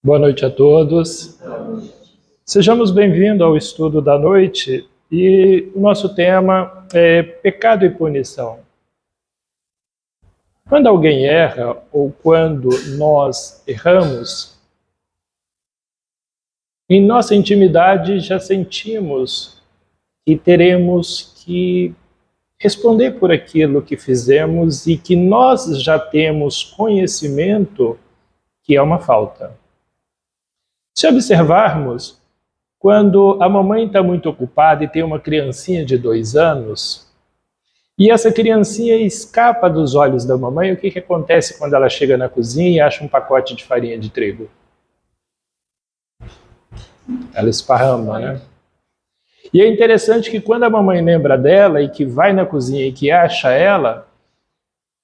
Boa noite a todos. Sejamos bem-vindos ao estudo da noite e o nosso tema é pecado e punição. Quando alguém erra ou quando nós erramos, em nossa intimidade já sentimos que teremos que responder por aquilo que fizemos e que nós já temos conhecimento que é uma falta. Se observarmos, quando a mamãe está muito ocupada e tem uma criancinha de 2 anos, e essa criancinha escapa dos olhos da mamãe, o que acontece quando ela chega na cozinha e acha um pacote de farinha de trigo? Ela esparrama, né? E é interessante que quando a mamãe lembra dela e que vai na cozinha e que acha ela,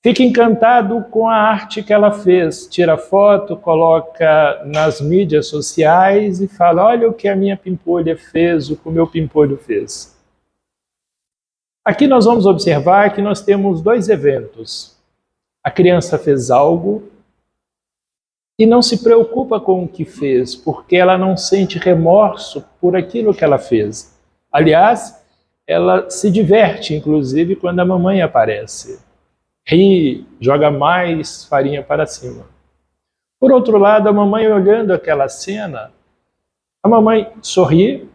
fica encantado com a arte que ela fez, tira foto, coloca nas mídias sociais e fala: olha o que a minha pimpolha fez, o que o meu pimpolho fez. Aqui nós vamos observar que nós temos 2 eventos. A criança fez algo e não se preocupa com o que fez, porque ela não sente remorso por aquilo que ela fez. Aliás, ela se diverte, inclusive, quando a mamãe aparece. Ri, joga mais farinha para cima. Por outro lado, a mamãe olhando aquela cena, a mamãe sorri,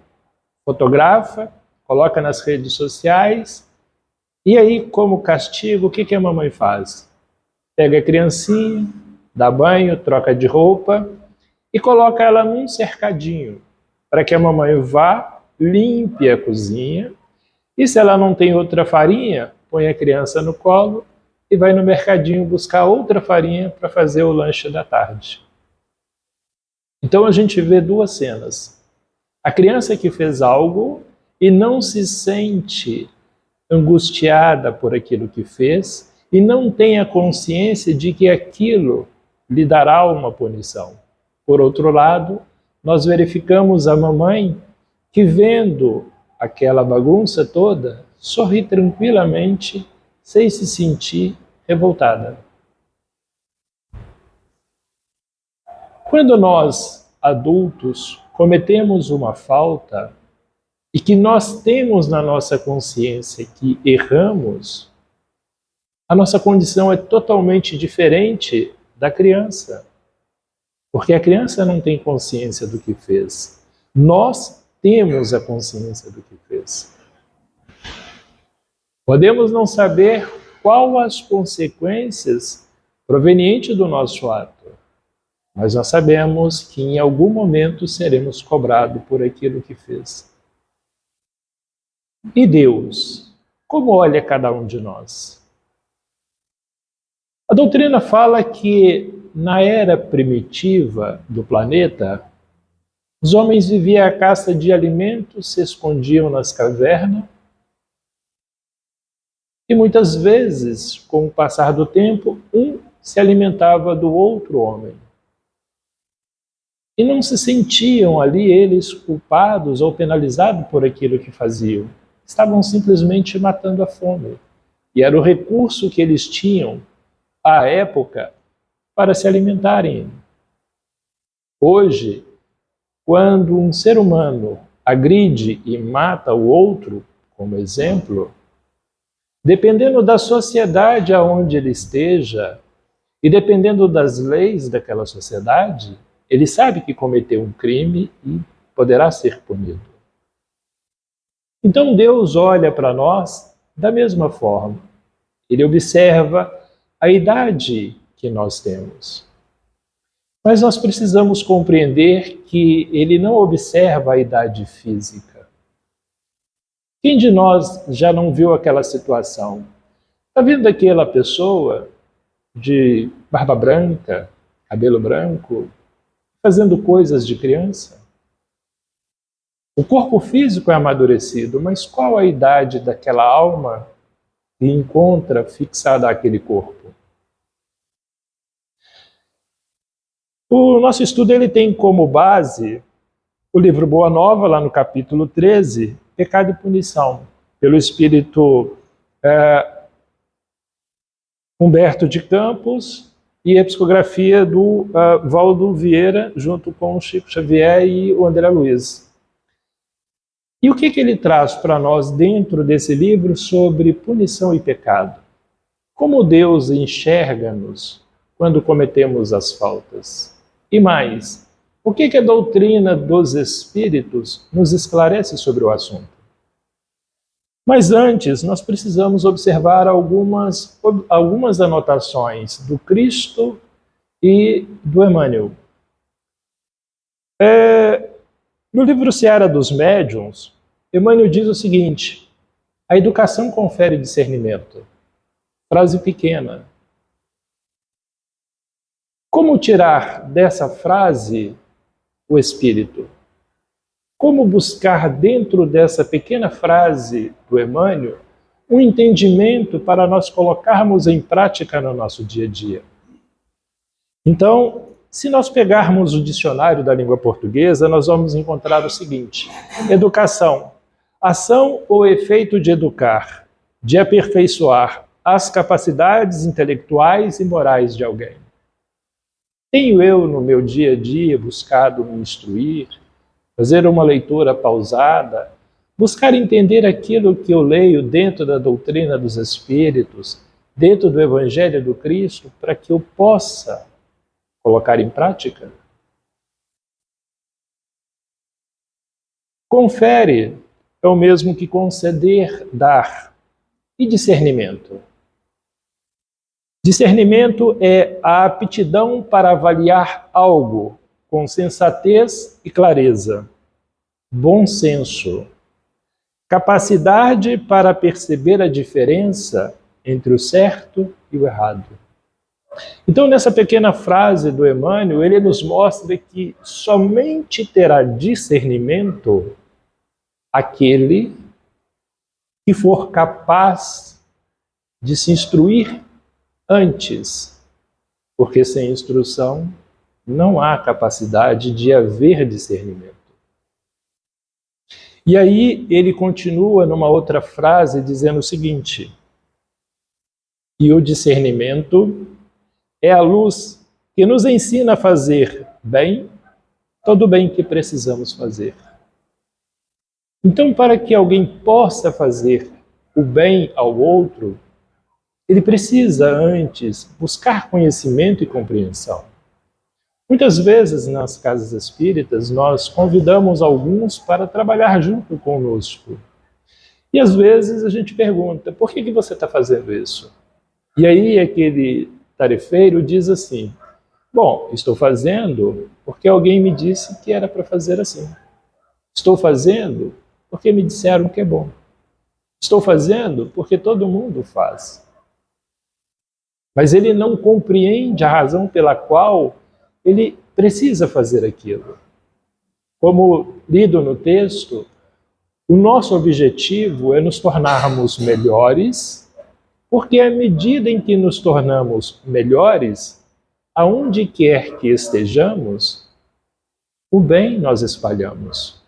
fotografa, coloca nas redes sociais, e aí, como castigo, o que a mamãe faz? Pega a criancinha, dá banho, troca de roupa e coloca ela num cercadinho, para que a mamãe vá, limpe a cozinha, e se ela não tem outra farinha, põe a criança no colo e vai no mercadinho buscar outra farinha para fazer o lanche da tarde. Então a gente vê 2 cenas. A criança que fez algo e não se sente angustiada por aquilo que fez e não tem a consciência de que aquilo lhe dará uma punição. Por outro lado, nós verificamos a mamãe que, vendo aquela bagunça toda, sorri tranquilamente sem se sentir revoltada. Quando nós, adultos, cometemos uma falta e que nós temos na nossa consciência que erramos, a nossa condição é totalmente diferente da criança. Porque a criança não tem consciência do que fez. Nós temos a consciência do que fez. Podemos não saber qual as consequências provenientes do nosso ato, mas nós sabemos que em algum momento seremos cobrados por aquilo que fez. E Deus, como olha cada um de nós? A doutrina fala que na era primitiva do planeta, os homens viviam à caça de alimentos, se escondiam nas cavernas, e muitas vezes, com o passar do tempo, um se alimentava do outro homem. E não se sentiam ali eles culpados ou penalizados por aquilo que faziam. Estavam simplesmente matando a fome. E era o recurso que eles tinham, à época, para se alimentarem. Hoje, quando um ser humano agride e mata o outro, como exemplo, dependendo da sociedade aonde ele esteja e dependendo das leis daquela sociedade, ele sabe que cometeu um crime e poderá ser punido. Então Deus olha para nós da mesma forma. Ele observa a idade que nós temos. Mas nós precisamos compreender que Ele não observa a idade física. Quem de nós já não viu aquela situação? Está vendo aquela pessoa de barba branca, cabelo branco, fazendo coisas de criança? O corpo físico é amadurecido, mas qual a idade daquela alma que encontra fixada àquele corpo? O nosso estudo ele tem como base o livro Boa Nova, lá no capítulo 13, Pecado e Punição, pelo espírito Humberto de Campos e a psicografia do Valdo Vieira, junto com o Chico Xavier e o André Luiz. E o que ele traz para nós dentro desse livro sobre punição e pecado? Como Deus enxerga-nos quando cometemos as faltas? E mais, o que a doutrina dos Espíritos nos esclarece sobre o assunto? Mas antes, nós precisamos observar algumas anotações do Cristo e do Emmanuel. No livro Seara dos Médiuns, Emmanuel diz o seguinte: a educação confere discernimento. Frase pequena. Como tirar dessa frase o espírito? Como buscar dentro dessa pequena frase do Emmanuel um entendimento para nós colocarmos em prática no nosso dia a dia? Então, se nós pegarmos o dicionário da língua portuguesa, nós vamos encontrar o seguinte: educação, ação ou efeito de educar, de aperfeiçoar as capacidades intelectuais e morais de alguém. Tenho eu, no meu dia a dia, buscado me instruir, fazer uma leitura pausada, buscar entender aquilo que eu leio dentro da doutrina dos Espíritos, dentro do Evangelho do Cristo, para que eu possa colocar em prática? Confere é o mesmo que conceder, dar. E discernimento? Discernimento é a aptidão para avaliar algo com sensatez e clareza, bom senso, capacidade para perceber a diferença entre o certo e o errado. Então, nessa pequena frase do Emmanuel, ele nos mostra que somente terá discernimento aquele que for capaz de se instruir antes, porque sem instrução não há capacidade de haver discernimento. E aí ele continua numa outra frase dizendo o seguinte: e o discernimento é a luz que nos ensina a fazer bem, todo o bem que precisamos fazer. Então, para que alguém possa fazer o bem ao outro, ele precisa antes buscar conhecimento e compreensão. Muitas vezes nas casas espíritas nós convidamos alguns para trabalhar junto conosco. E às vezes a gente pergunta: por que você está fazendo isso? E aí aquele tarefeiro diz assim: bom, estou fazendo porque alguém me disse que era para fazer assim. Estou fazendo porque me disseram que é bom. Estou fazendo porque todo mundo faz. Mas ele não compreende a razão pela qual ele precisa fazer aquilo. Como lido no texto, o nosso objetivo é nos tornarmos melhores, porque à medida em que nos tornamos melhores, aonde quer que estejamos, o bem nós espalhamos.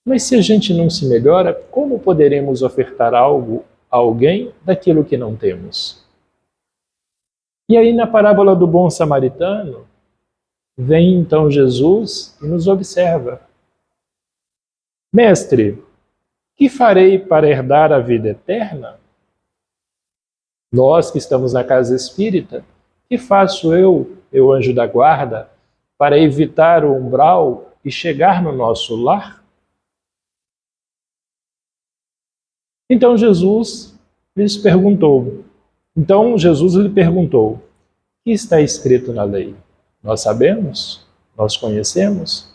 Mas se a gente não se melhora, como poderemos ofertar algo a alguém daquilo que não temos? E aí na parábola do bom samaritano, vem então Jesus e nos observa: mestre, que farei para herdar a vida eterna? Nós que estamos na casa espírita, que faço eu, meu anjo da guarda, para evitar o umbral e chegar no nosso lar? Então Jesus lhe perguntou: o que está escrito na lei? Nós sabemos? Nós conhecemos?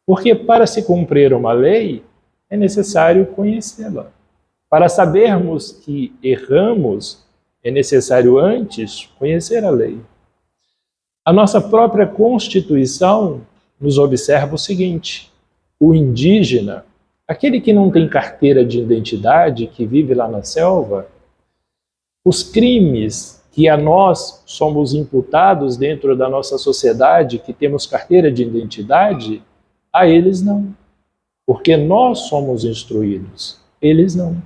Porque para se cumprir uma lei, é necessário conhecê-la. Para sabermos que erramos, é necessário antes conhecer a lei. A nossa própria Constituição nos observa o seguinte: o indígena, aquele que não tem carteira de identidade, que vive lá na selva, os crimes que a nós somos imputados dentro da nossa sociedade, que temos carteira de identidade, a eles não. Porque nós somos instruídos, eles não.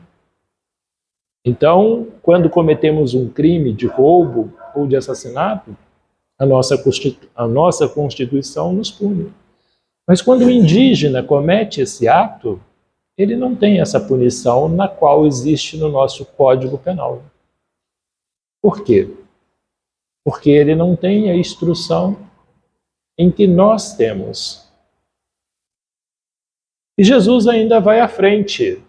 Então, quando cometemos um crime de roubo ou de assassinato, A nossa Constituição nos pune. Mas quando o indígena comete esse ato, ele não tem essa punição na qual existe no nosso Código Penal. Por quê? Porque ele não tem a instrução em que nós temos. E Jesus ainda vai à frente.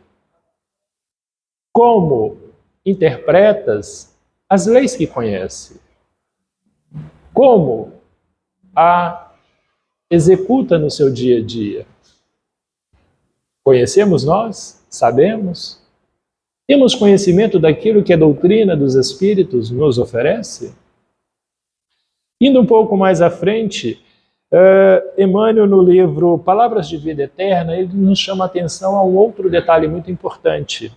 Como interpretas as leis que conhece? Como a executa no seu dia a dia? Conhecemos nós? Sabemos? Temos conhecimento daquilo que a doutrina dos Espíritos nos oferece? Indo um pouco mais à frente, Emmanuel, no livro Palavras de Vida Eterna, ele nos chama a atenção a um outro detalhe muito importante.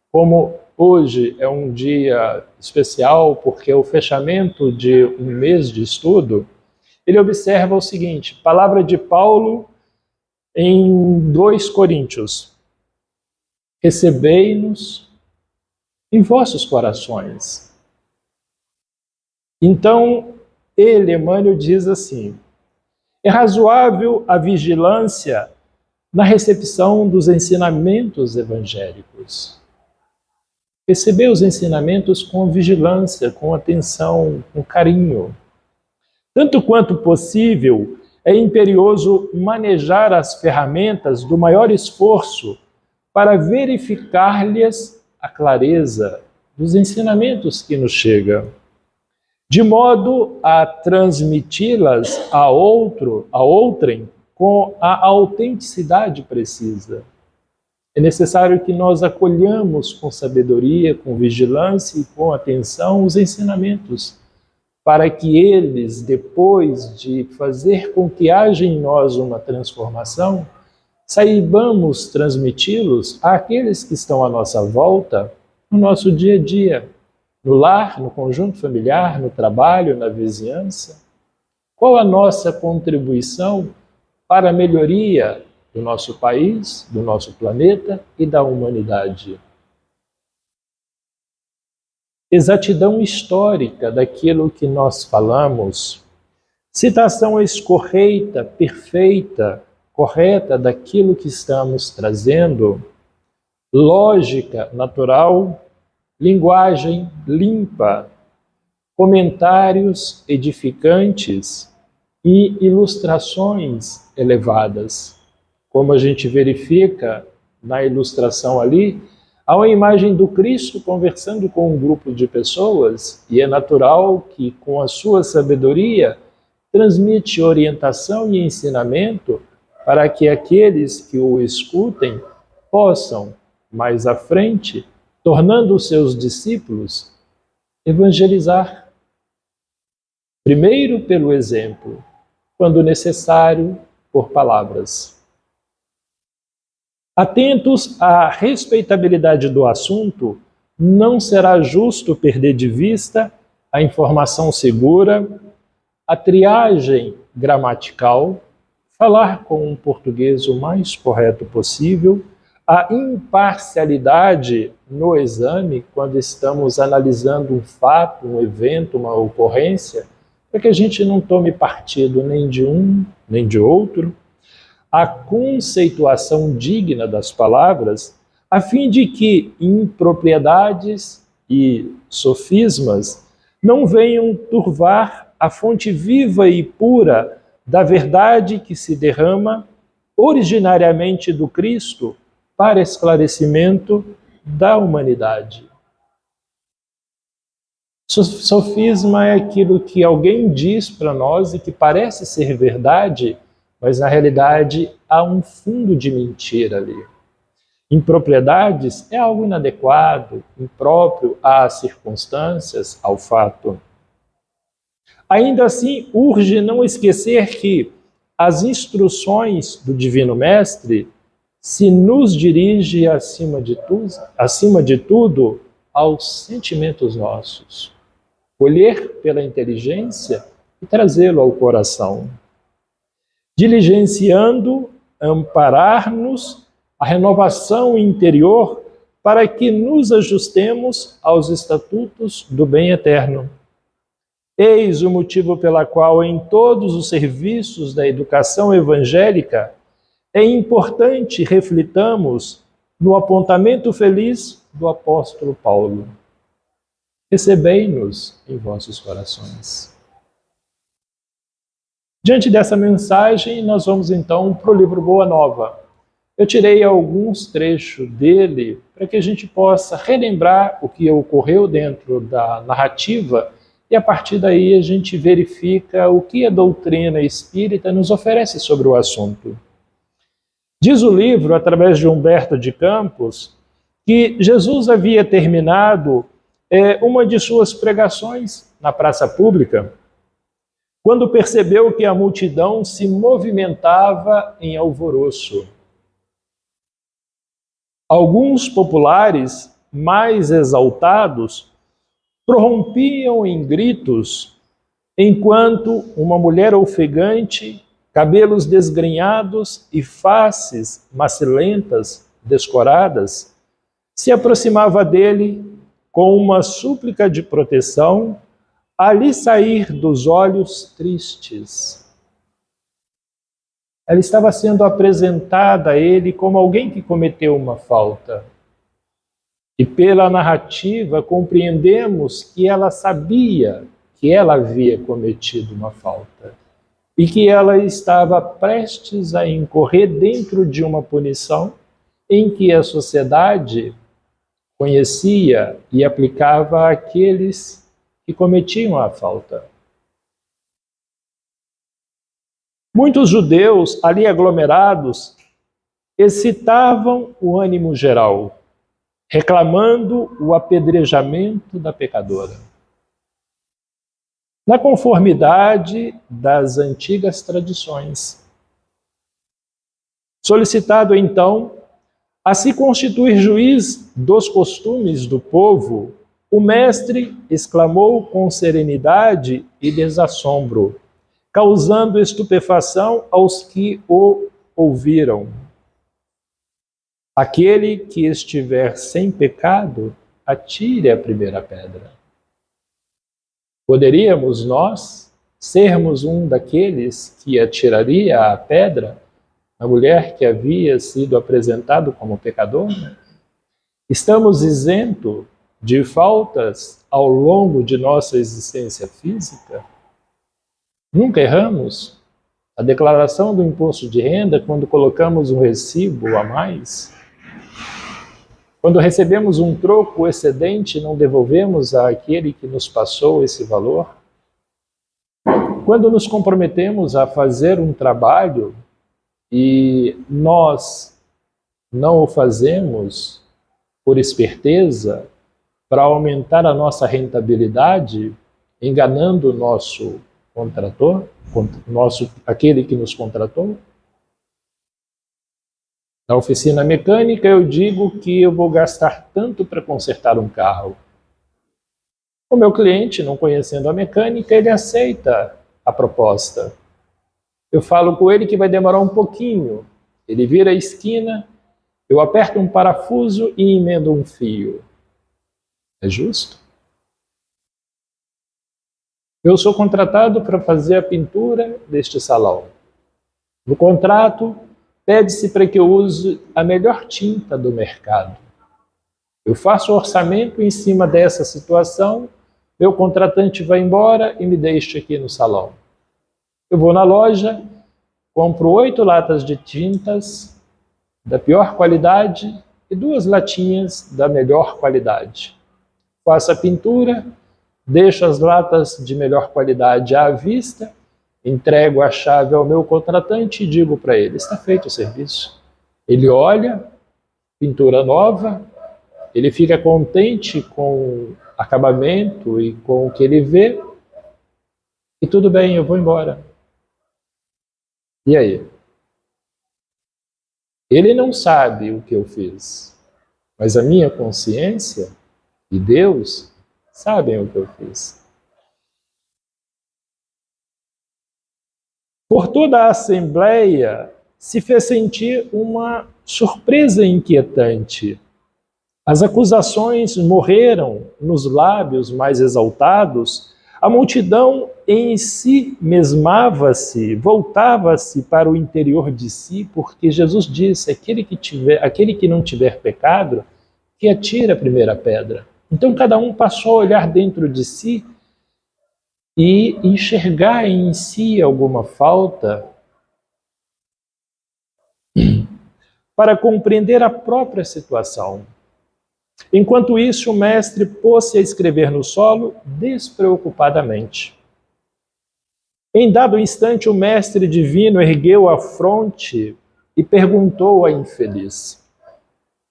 Como hoje é um dia especial, porque é o fechamento de um mês de estudo, ele observa o seguinte, palavra de Paulo em 2 Coríntios: recebei-nos em vossos corações. Então, Emmanuel diz assim, é razoável a vigilância na recepção dos ensinamentos evangélicos. Receber os ensinamentos com vigilância, com atenção, com carinho. Tanto quanto possível, é imperioso manejar as ferramentas do maior esforço para verificar-lhes a clareza dos ensinamentos que nos chegam, de modo a transmiti-las a outrem com a autenticidade precisa. É necessário que nós acolhamos com sabedoria, com vigilância e com atenção os ensinamentos, para que eles, depois de fazer com que haja em nós uma transformação, saibamos transmiti-los àqueles que estão à nossa volta no nosso dia a dia, no lar, no conjunto familiar, no trabalho, na vizinhança. Qual a nossa contribuição para a melhoria do nosso país, do nosso planeta e da humanidade? Exatidão histórica daquilo que nós falamos, citação escorreita, perfeita, correta daquilo que estamos trazendo, lógica natural, linguagem limpa, comentários edificantes e ilustrações elevadas. Como a gente verifica na ilustração ali, há uma imagem do Cristo conversando com um grupo de pessoas e é natural que, com a sua sabedoria, transmite orientação e ensinamento para que aqueles que o escutem possam, mais à frente, tornando os seus discípulos, evangelizar. Primeiro pelo exemplo, quando necessário, por palavras. Atentos à respeitabilidade do assunto, não será justo perder de vista a informação segura, a triagem gramatical, falar com um português o mais correto possível, a imparcialidade no exame, quando estamos analisando um fato, um evento, uma ocorrência, para que a gente não tome partido nem de um, nem de outro, a conceituação digna das palavras, a fim de que impropriedades e sofismas não venham turvar a fonte viva e pura da verdade que se derrama originariamente do Cristo para esclarecimento da humanidade. Sofisma é aquilo que alguém diz para nós e que parece ser verdade, mas na realidade há um fundo de mentira ali. Impropriedades é algo inadequado, impróprio às circunstâncias, ao fato. Ainda assim, urge não esquecer que as instruções do Divino Mestre se nos dirige, acima de tudo, aos sentimentos nossos. Colher pela inteligência e trazê-lo ao coração. Diligenciando, amparar-nos a renovação interior para que nos ajustemos aos estatutos do bem eterno. Eis o motivo pela qual em todos os serviços da educação evangélica é importante reflitamos no apontamento feliz do apóstolo Paulo. Recebei-nos em vossos corações. Diante dessa mensagem, nós vamos então para o livro Boa Nova. Eu tirei alguns trechos dele para que a gente possa relembrar o que ocorreu dentro da narrativa e a partir daí a gente verifica o que a doutrina espírita nos oferece sobre o assunto. Diz o livro, através de Humberto de Campos, que Jesus havia terminado uma de suas pregações na praça pública, quando percebeu que a multidão se movimentava em alvoroço. Alguns populares, mais exaltados, prorrompiam em gritos, enquanto uma mulher ofegante, cabelos desgrenhados e faces macilentas, descoradas, se aproximava dele com uma súplica de proteção, a lhe sair dos olhos tristes. Ela estava sendo apresentada a ele como alguém que cometeu uma falta. E pela narrativa compreendemos que ela sabia que ela havia cometido uma falta e que ela estava prestes a incorrer dentro de uma punição em que a sociedade conhecia e aplicava àqueles que cometiam a falta. Muitos judeus ali aglomerados excitavam o ânimo geral, reclamando o apedrejamento da pecadora. Na conformidade das antigas tradições. Solicitado então a se constituir juiz dos costumes do povo, o mestre exclamou com serenidade e desassombro, causando estupefação aos que o ouviram. Aquele que estiver sem pecado, atire a primeira pedra. Poderíamos nós sermos um daqueles que atiraria a pedra na mulher que havia sido apresentado como pecador? Estamos isentos de faltas ao longo de nossa existência física? Nunca erramos? A declaração do imposto de renda, quando colocamos um recibo a mais? Quando recebemos um troco excedente, não devolvemos àquele que nos passou esse valor? Quando nos comprometemos a fazer um trabalho e nós não o fazemos por esperteza, para aumentar a nossa rentabilidade, enganando o nosso contrator, aquele que nos contratou? Na oficina mecânica eu digo que eu vou gastar tanto para consertar um carro. O meu cliente, não conhecendo a mecânica, ele aceita a proposta. Eu falo com ele que vai demorar um pouquinho. Ele vira a esquina, eu aperto um parafuso e emendo um fio. É justo? Eu sou contratado para fazer a pintura deste salão. No contrato, pede-se para que eu use a melhor tinta do mercado. Eu faço o orçamento em cima dessa situação, meu contratante vai embora e me deixa aqui no salão. Eu vou na loja, compro 8 latas de tintas da pior qualidade e 2 latinhas da melhor qualidade. Faço a pintura, deixo as latas de melhor qualidade à vista, entrego a chave ao meu contratante e digo para ele, está feito o serviço. Ele olha, pintura nova, ele fica contente com o acabamento e com o que ele vê, e tudo bem, eu vou embora. E aí? Ele não sabe o que eu fiz, mas a minha consciência e Deus sabem o que eu fiz. Por toda a assembleia se fez sentir uma surpresa inquietante. As acusações morreram nos lábios mais exaltados A multidão em si mesmava-se, voltava-se para o interior de si, porque Jesus disse: aquele que não tiver pecado, que atire a primeira pedra. Então cada um passou a olhar dentro de si e enxergar em si alguma falta para compreender a própria situação. Enquanto isso, o mestre pôs-se a escrever no solo despreocupadamente. Em dado instante, o mestre divino ergueu a fronte e perguntou à infeliz: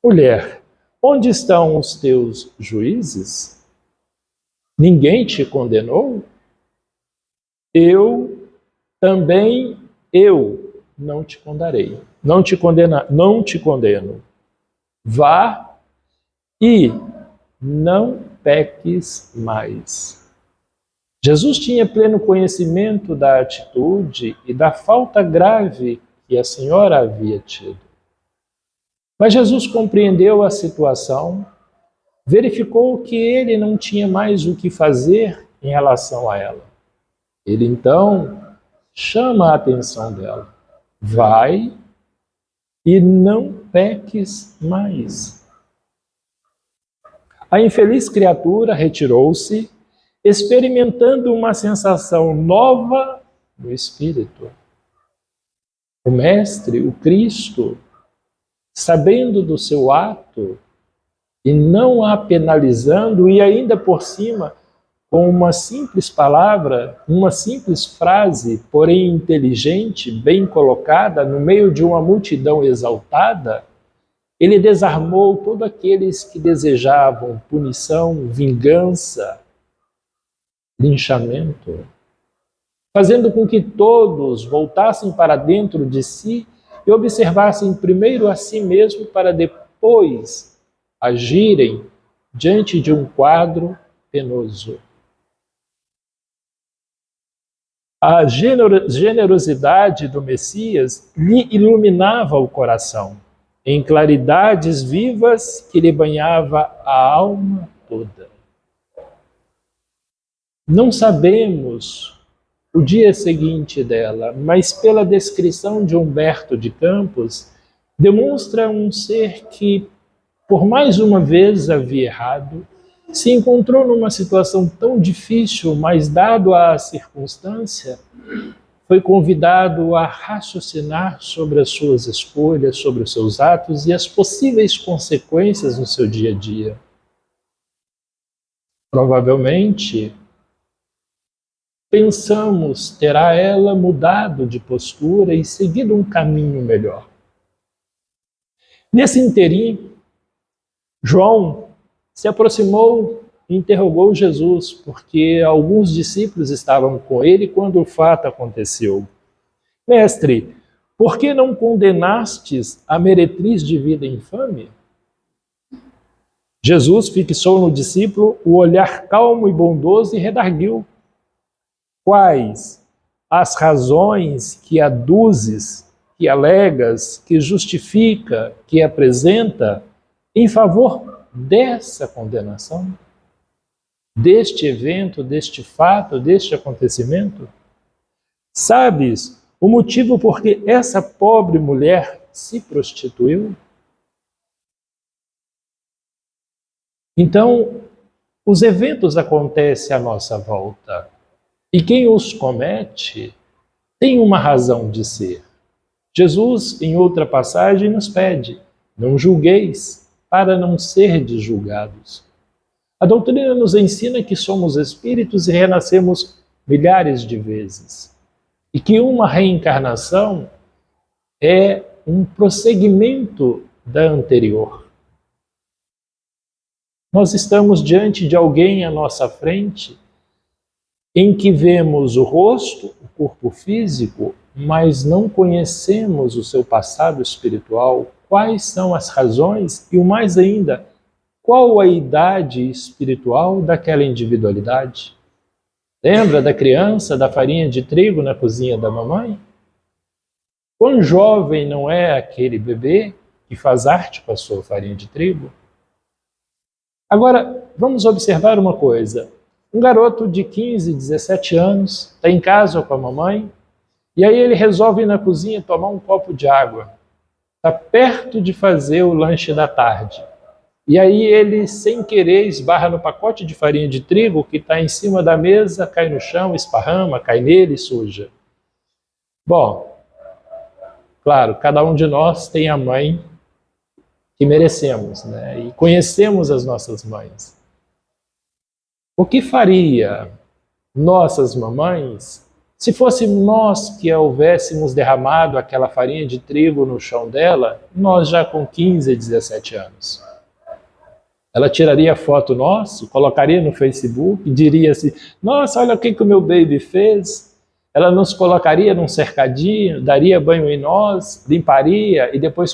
mulher, onde estão os teus juízes? Ninguém te condenou? Eu não te condenarei. Não te condeno. Vá e não peques mais. Jesus tinha pleno conhecimento da atitude e da falta grave que a senhora havia tido. Mas Jesus compreendeu a situação, verificou que ele não tinha mais o que fazer em relação a ela. Ele então chama a atenção dela. Vai e não peques mais. A infeliz criatura retirou-se, experimentando uma sensação nova no espírito. O Mestre, o Cristo, sabendo do seu ato e não a penalizando, e ainda por cima, com uma simples palavra, uma simples frase, porém inteligente, bem colocada, no meio de uma multidão exaltada, ele desarmou todos aqueles que desejavam punição, vingança, linchamento, fazendo com que todos voltassem para dentro de si e observassem primeiro a si mesmo para depois agirem diante de um quadro penoso. A generosidade do Messias lhe iluminava o coração, em claridades vivas que lhe banhava a alma toda. Não sabemos o dia seguinte dela, mas pela descrição de Humberto de Campos, demonstra um ser que, por mais uma vez havia errado, se encontrou numa situação tão difícil, mas dado a circunstância, foi convidado a raciocinar sobre as suas escolhas, sobre os seus atos e as possíveis consequências no seu dia a dia. Provavelmente, pensamos, terá ela mudado de postura e seguido um caminho melhor. Nesse interim, João se aproximou e interrogou Jesus, porque alguns discípulos estavam com ele quando o fato aconteceu. Mestre, por que não condenastes a meretriz de vida infame? Jesus fixou no discípulo o olhar calmo e bondoso e redarguiu. Quais as razões que aduzes, que alegas, que justifica, que apresenta em favor dessa condenação? Deste evento, deste fato, deste acontecimento? Sabes o motivo por que essa pobre mulher se prostituiu? Então, os eventos acontecem à nossa volta. E quem os comete tem uma razão de ser. Jesus, em outra passagem, nos pede: não julgueis, para não serdes julgados. A doutrina nos ensina que somos espíritos e renascemos milhares de vezes. E que uma reencarnação é um prosseguimento da anterior. Nós estamos diante de alguém à nossa frente em que vemos o rosto, o corpo físico, mas não conhecemos o seu passado espiritual, quais são as razões e, o mais ainda, qual a idade espiritual daquela individualidade. Lembra da criança da farinha de trigo na cozinha da mamãe? Quão jovem não é aquele bebê que faz arte com a sua farinha de trigo? Agora, vamos observar uma coisa. Um garoto de 15, 17 anos, está em casa com a mamãe, e aí ele resolve ir na cozinha tomar um copo de água. Está perto de fazer o lanche da tarde. E aí ele, sem querer, esbarra no pacote de farinha de trigo que está em cima da mesa, cai no chão, esparrama, cai nele e suja. Bom, claro, cada um de nós tem a mãe que merecemos, né? E conhecemos as nossas mães. O que faria nossas mamães se fosse nós que houvéssemos derramado aquela farinha de trigo no chão dela, nós já com 15, 17 anos? Ela tiraria foto nossa, colocaria no Facebook, diria assim, nossa, olha o que o meu baby fez. Ela nos colocaria num cercadinho, daria banho em nós, limparia e depois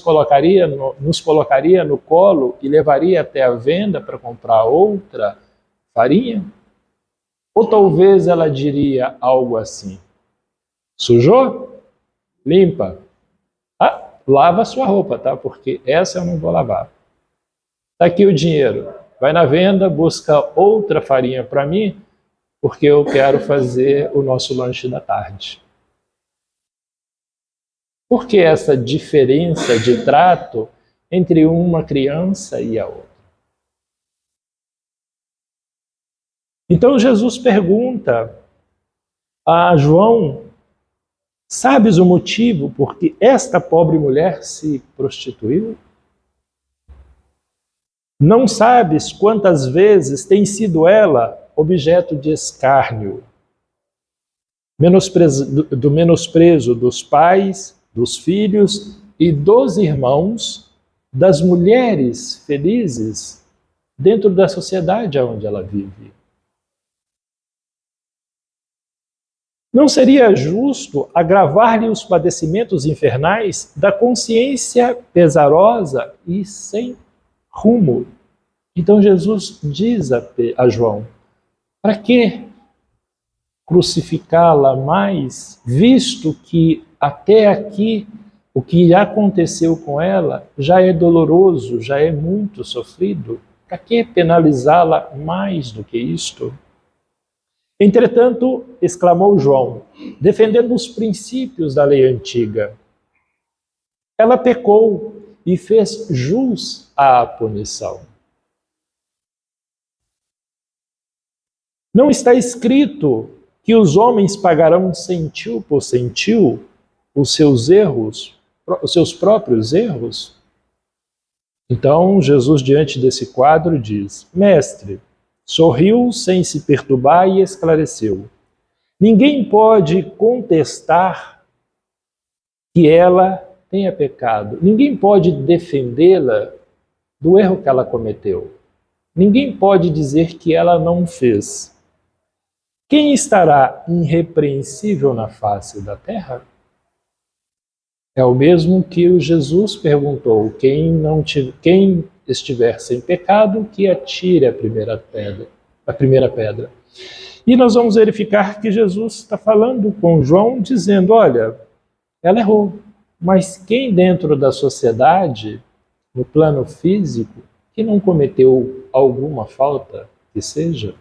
nos colocaria no colo e levaria até a venda para comprar outra farinha? Ou talvez ela diria algo assim, sujou? Limpa. Ah, lava a sua roupa, tá? Porque essa eu não vou lavar. Está aqui o dinheiro. Vai na venda, busca outra farinha para mim, porque eu quero fazer o nosso lanche da tarde. Por que essa diferença de trato entre uma criança e a outra? Então Jesus pergunta a João, sabes o motivo por que esta pobre mulher se prostituiu? Não sabes quantas vezes tem sido ela objeto de escárnio, do menosprezo dos pais, dos filhos e dos irmãos, das mulheres felizes dentro da sociedade onde ela vive. Não seria justo agravar-lhe os padecimentos infernais da consciência pesarosa e sem rumo? Então Jesus diz a João, para que crucificá-la mais, visto que até aqui o que aconteceu com ela já é doloroso, já é muito sofrido? Para que penalizá-la mais do que isto? Entretanto, exclamou João, defendendo os princípios da lei antiga, ela pecou e fez jus à punição. Não está escrito que os homens pagarão centil por centil os seus erros, os seus próprios erros? Então, Jesus, diante desse quadro, diz, mestre, sorriu sem se perturbar e esclareceu. Ninguém pode contestar que ela tenha pecado. Ninguém pode defendê-la do erro que ela cometeu. Ninguém pode dizer que ela não fez. Quem estará irrepreensível na face da terra? É o mesmo que o Jesus perguntou, quem estiver sem pecado, que atire a primeira pedra. E nós vamos verificar que Jesus está falando com João, dizendo, olha, ela errou, mas quem dentro da sociedade, no plano físico, que não cometeu alguma falta que seja?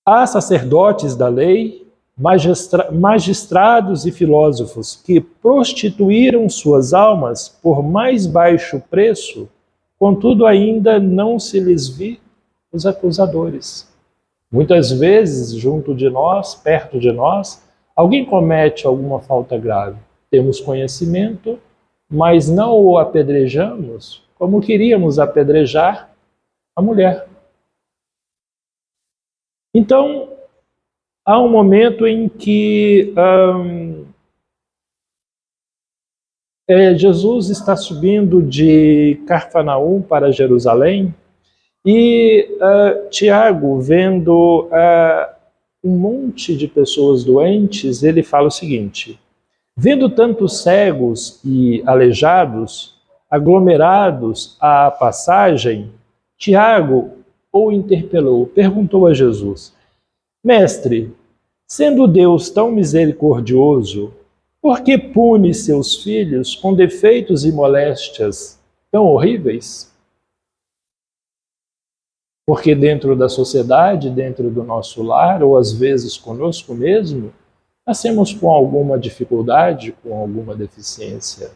Há sacerdotes da lei, magistrados e filósofos que prostituíram suas almas por mais baixo preço, contudo ainda não se lhes vi os acusadores. Muitas vezes, junto de nós, perto de nós, alguém comete alguma falta grave. Temos conhecimento, mas não o apedrejamos como queríamos apedrejar a mulher. Então, há um momento em que Jesus está subindo de Cafarnaum para Jerusalém e Tiago, vendo um monte de pessoas doentes, ele fala o seguinte, vendo tantos cegos e aleijados aglomerados à passagem, Tiago o interpelou, perguntou a Jesus, mestre, sendo Deus tão misericordioso, por que pune seus filhos com defeitos e moléstias tão horríveis? Porque dentro da sociedade, dentro do nosso lar, ou às vezes conosco mesmo, nascemos com alguma dificuldade, com alguma deficiência.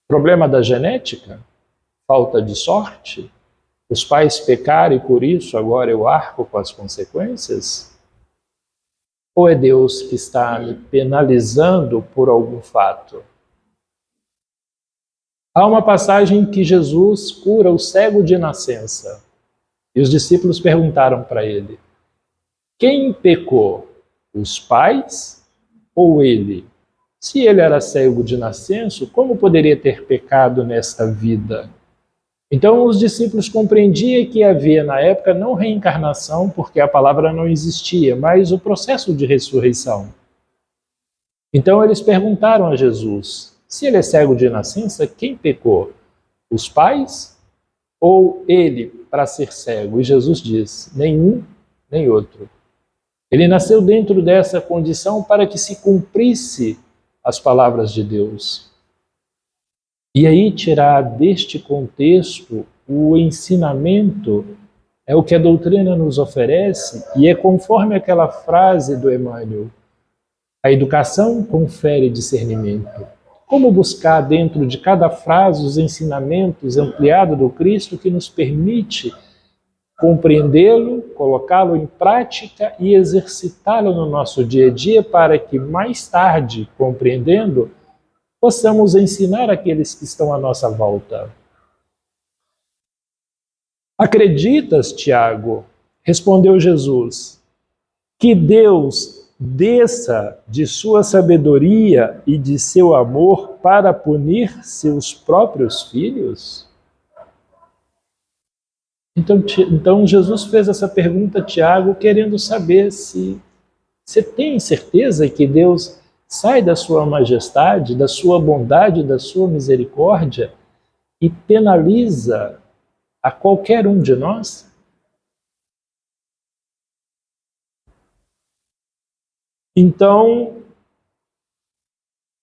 Problema da genética? Falta de sorte? Os pais pecaram e por isso agora eu arco com as consequências? Ou é Deus que está me penalizando por algum fato? Há uma passagem que Jesus cura o cego de nascença. E os discípulos perguntaram para ele: quem pecou, os pais ou ele? Se ele era cego de nascença, como poderia ter pecado nesta vida? Então os discípulos compreendiam que havia na época não reencarnação, porque a palavra não existia, mas o processo de ressurreição. Então eles perguntaram a Jesus: se ele é cego de nascença, quem pecou? Os pais ou ele para ser cego? E Jesus diz: nenhum nem outro. Ele nasceu dentro dessa condição para que se cumprisse as palavras de Deus. E aí tirar deste contexto o ensinamento é o que a doutrina nos oferece, e é conforme aquela frase do Emmanuel: a educação confere discernimento. Como buscar dentro de cada frase os ensinamentos ampliados do Cristo que nos permite compreendê-lo, colocá-lo em prática e exercitá-lo no nosso dia a dia, para que mais tarde, compreendendo, possamos ensinar aqueles que estão à nossa volta. Acreditas, Tiago? Respondeu Jesus, que Deus desça de sua sabedoria e de seu amor para punir seus próprios filhos? Então Jesus fez essa pergunta a Tiago, querendo saber se você tem certeza que Deus sai da sua majestade, da sua bondade, da sua misericórdia e penaliza a qualquer um de nós? Então,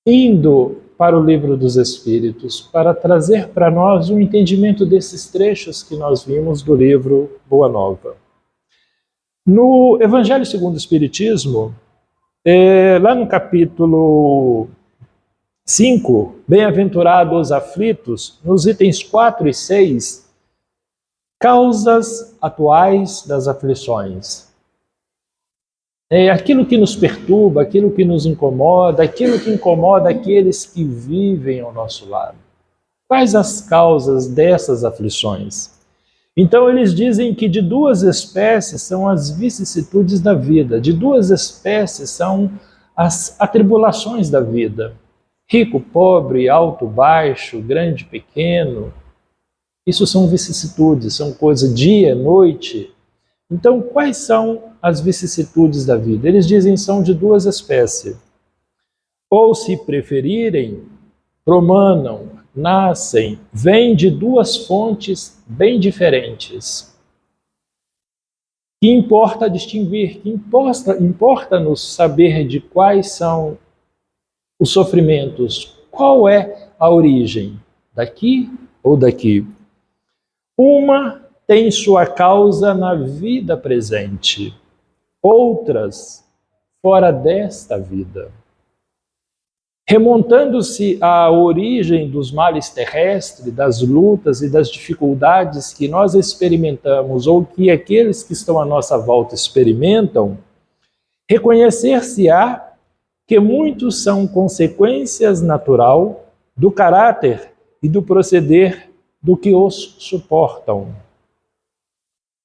indo para o Livro dos Espíritos, para trazer para nós um entendimento desses trechos que nós vimos do livro Boa Nova. No Evangelho segundo o Espiritismo, lá no capítulo 5, Bem-aventurados os aflitos, nos itens 4 e 6, causas atuais das aflições. Aquilo que nos perturba, aquilo que nos incomoda, aquilo que incomoda aqueles que vivem ao nosso lado. Quais as causas dessas aflições? Então eles dizem que de duas espécies são as vicissitudes da vida, de duas espécies são as atribulações da vida. Rico, pobre, alto, baixo, grande, pequeno. Isso são vicissitudes, são coisas dia, noite. Então, quais são as vicissitudes da vida? Eles dizem que são de duas espécies. Ou, se preferirem, promanam, nascem, vêm de duas fontes bem diferentes. Que importa distinguir, que importa-nos saber de quais são os sofrimentos, qual é a origem, daqui ou daqui. Uma tem sua causa na vida presente, outras fora desta vida. Remontando-se à origem dos males terrestres, das lutas e das dificuldades que nós experimentamos ou que aqueles que estão à nossa volta experimentam, reconhecer-se-á que muitos são consequências natural do caráter e do proceder do que os suportam.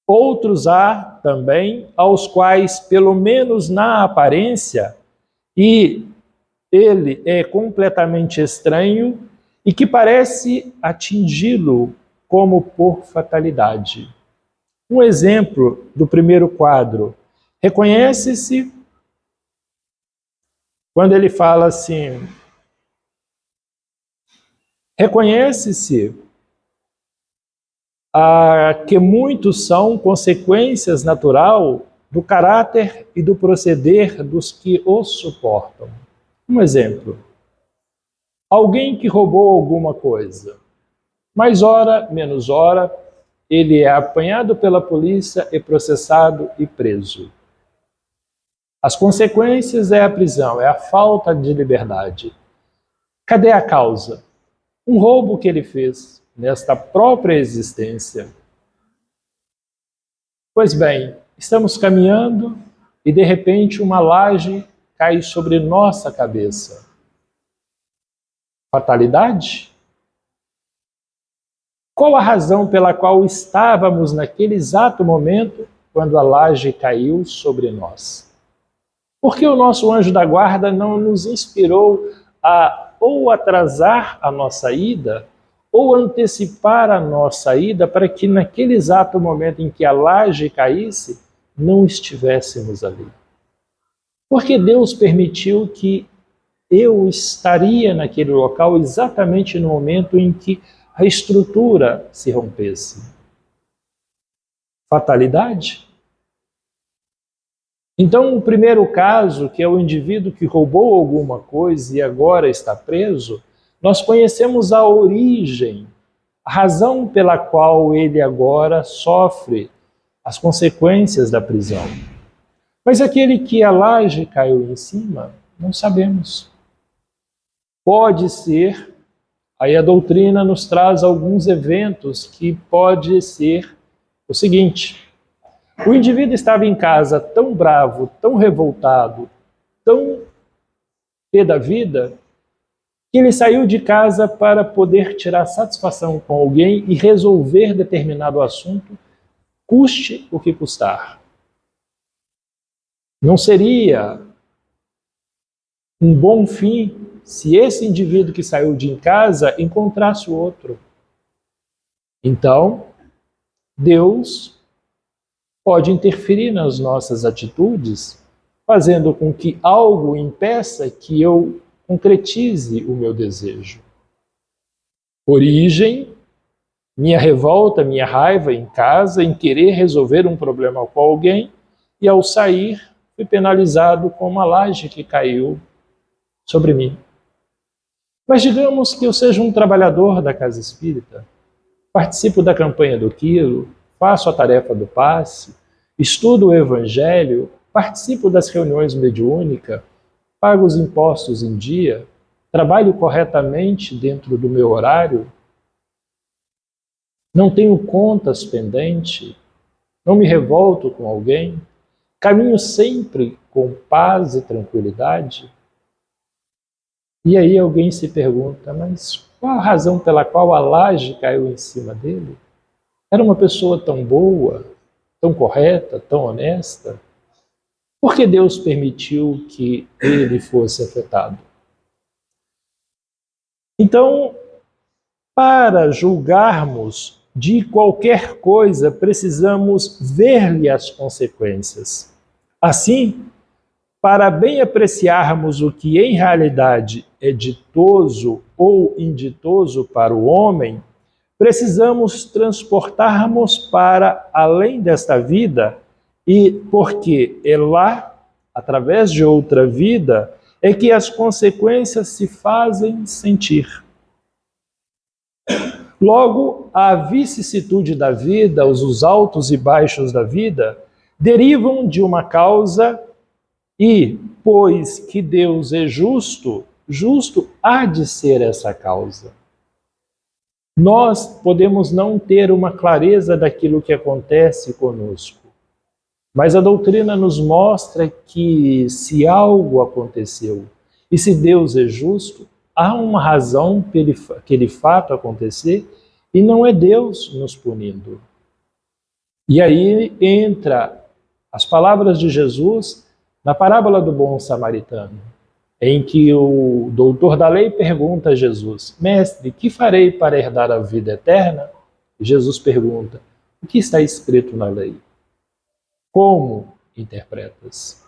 Outros há também aos quais, pelo menos na aparência, e ele é completamente estranho e que parece atingi-lo como por fatalidade. Um exemplo do primeiro quadro. Reconhece-se quando ele fala assim, reconhece-se que muitos são consequências natural do caráter e do proceder dos que os suportam. Um exemplo, alguém que roubou alguma coisa, mais hora, menos hora, ele é apanhado pela polícia, é processado e preso. As consequências é a prisão, é a falta de liberdade. Cadê a causa? Um roubo que ele fez nesta própria existência. Pois bem, estamos caminhando e de repente uma laje cai sobre nossa cabeça. Fatalidade? Qual a razão pela qual estávamos naquele exato momento quando a laje caiu sobre nós? Por que o nosso anjo da guarda não nos inspirou a ou atrasar a nossa ida ou antecipar a nossa ida para que naquele exato momento em que a laje caísse, não estivéssemos ali? Porque Deus permitiu que eu estaria naquele local exatamente no momento em que a estrutura se rompesse. Fatalidade? Então, o primeiro caso, que é o indivíduo que roubou alguma coisa e agora está preso, nós conhecemos a origem, a razão pela qual ele agora sofre as consequências da prisão. Mas aquele que a laje caiu em cima, não sabemos. Pode ser, aí a doutrina nos traz alguns eventos que pode ser o seguinte: o indivíduo estava em casa tão bravo, tão revoltado, tão pé da vida, que ele saiu de casa para poder tirar satisfação com alguém e resolver determinado assunto, custe o que custar. Não seria um bom fim se esse indivíduo que saiu de casa encontrasse o outro. Então, Deus pode interferir nas nossas atitudes, fazendo com que algo impeça que eu concretize o meu desejo. Origem, minha revolta, minha raiva em casa, em querer resolver um problema com alguém, e ao sair, fui penalizado com uma laje que caiu sobre mim. Mas digamos que eu seja um trabalhador da casa espírita, participo da campanha do quilo, faço a tarefa do passe, estudo o evangelho, participo das reuniões mediúnicas, pago os impostos em dia, trabalho corretamente dentro do meu horário, não tenho contas pendentes, não me revolto com alguém, caminho sempre com paz e tranquilidade. E aí alguém se pergunta, mas qual a razão pela qual a laje caiu em cima dele? Era uma pessoa tão boa, tão correta, tão honesta. Por que Deus permitiu que ele fosse afetado? Então, para julgarmos de qualquer coisa, precisamos ver-lhe as consequências. Assim, para bem apreciarmos o que em realidade é ditoso ou inditoso para o homem, precisamos transportarmos para além desta vida, e porque é lá, através de outra vida, é que as consequências se fazem sentir. Logo, a vicissitude da vida, os altos e baixos da vida, derivam de uma causa e, pois que Deus é justo, justo há de ser essa causa. Nós podemos não ter uma clareza daquilo que acontece conosco, mas a doutrina nos mostra que se algo aconteceu e se Deus é justo, há uma razão para aquele fato acontecer e não é Deus nos punindo. E aí entra as palavras de Jesus na parábola do bom samaritano, em que o doutor da lei pergunta a Jesus: Mestre, que farei para herdar a vida eterna? E Jesus pergunta: o que está escrito na lei? Como interpretas?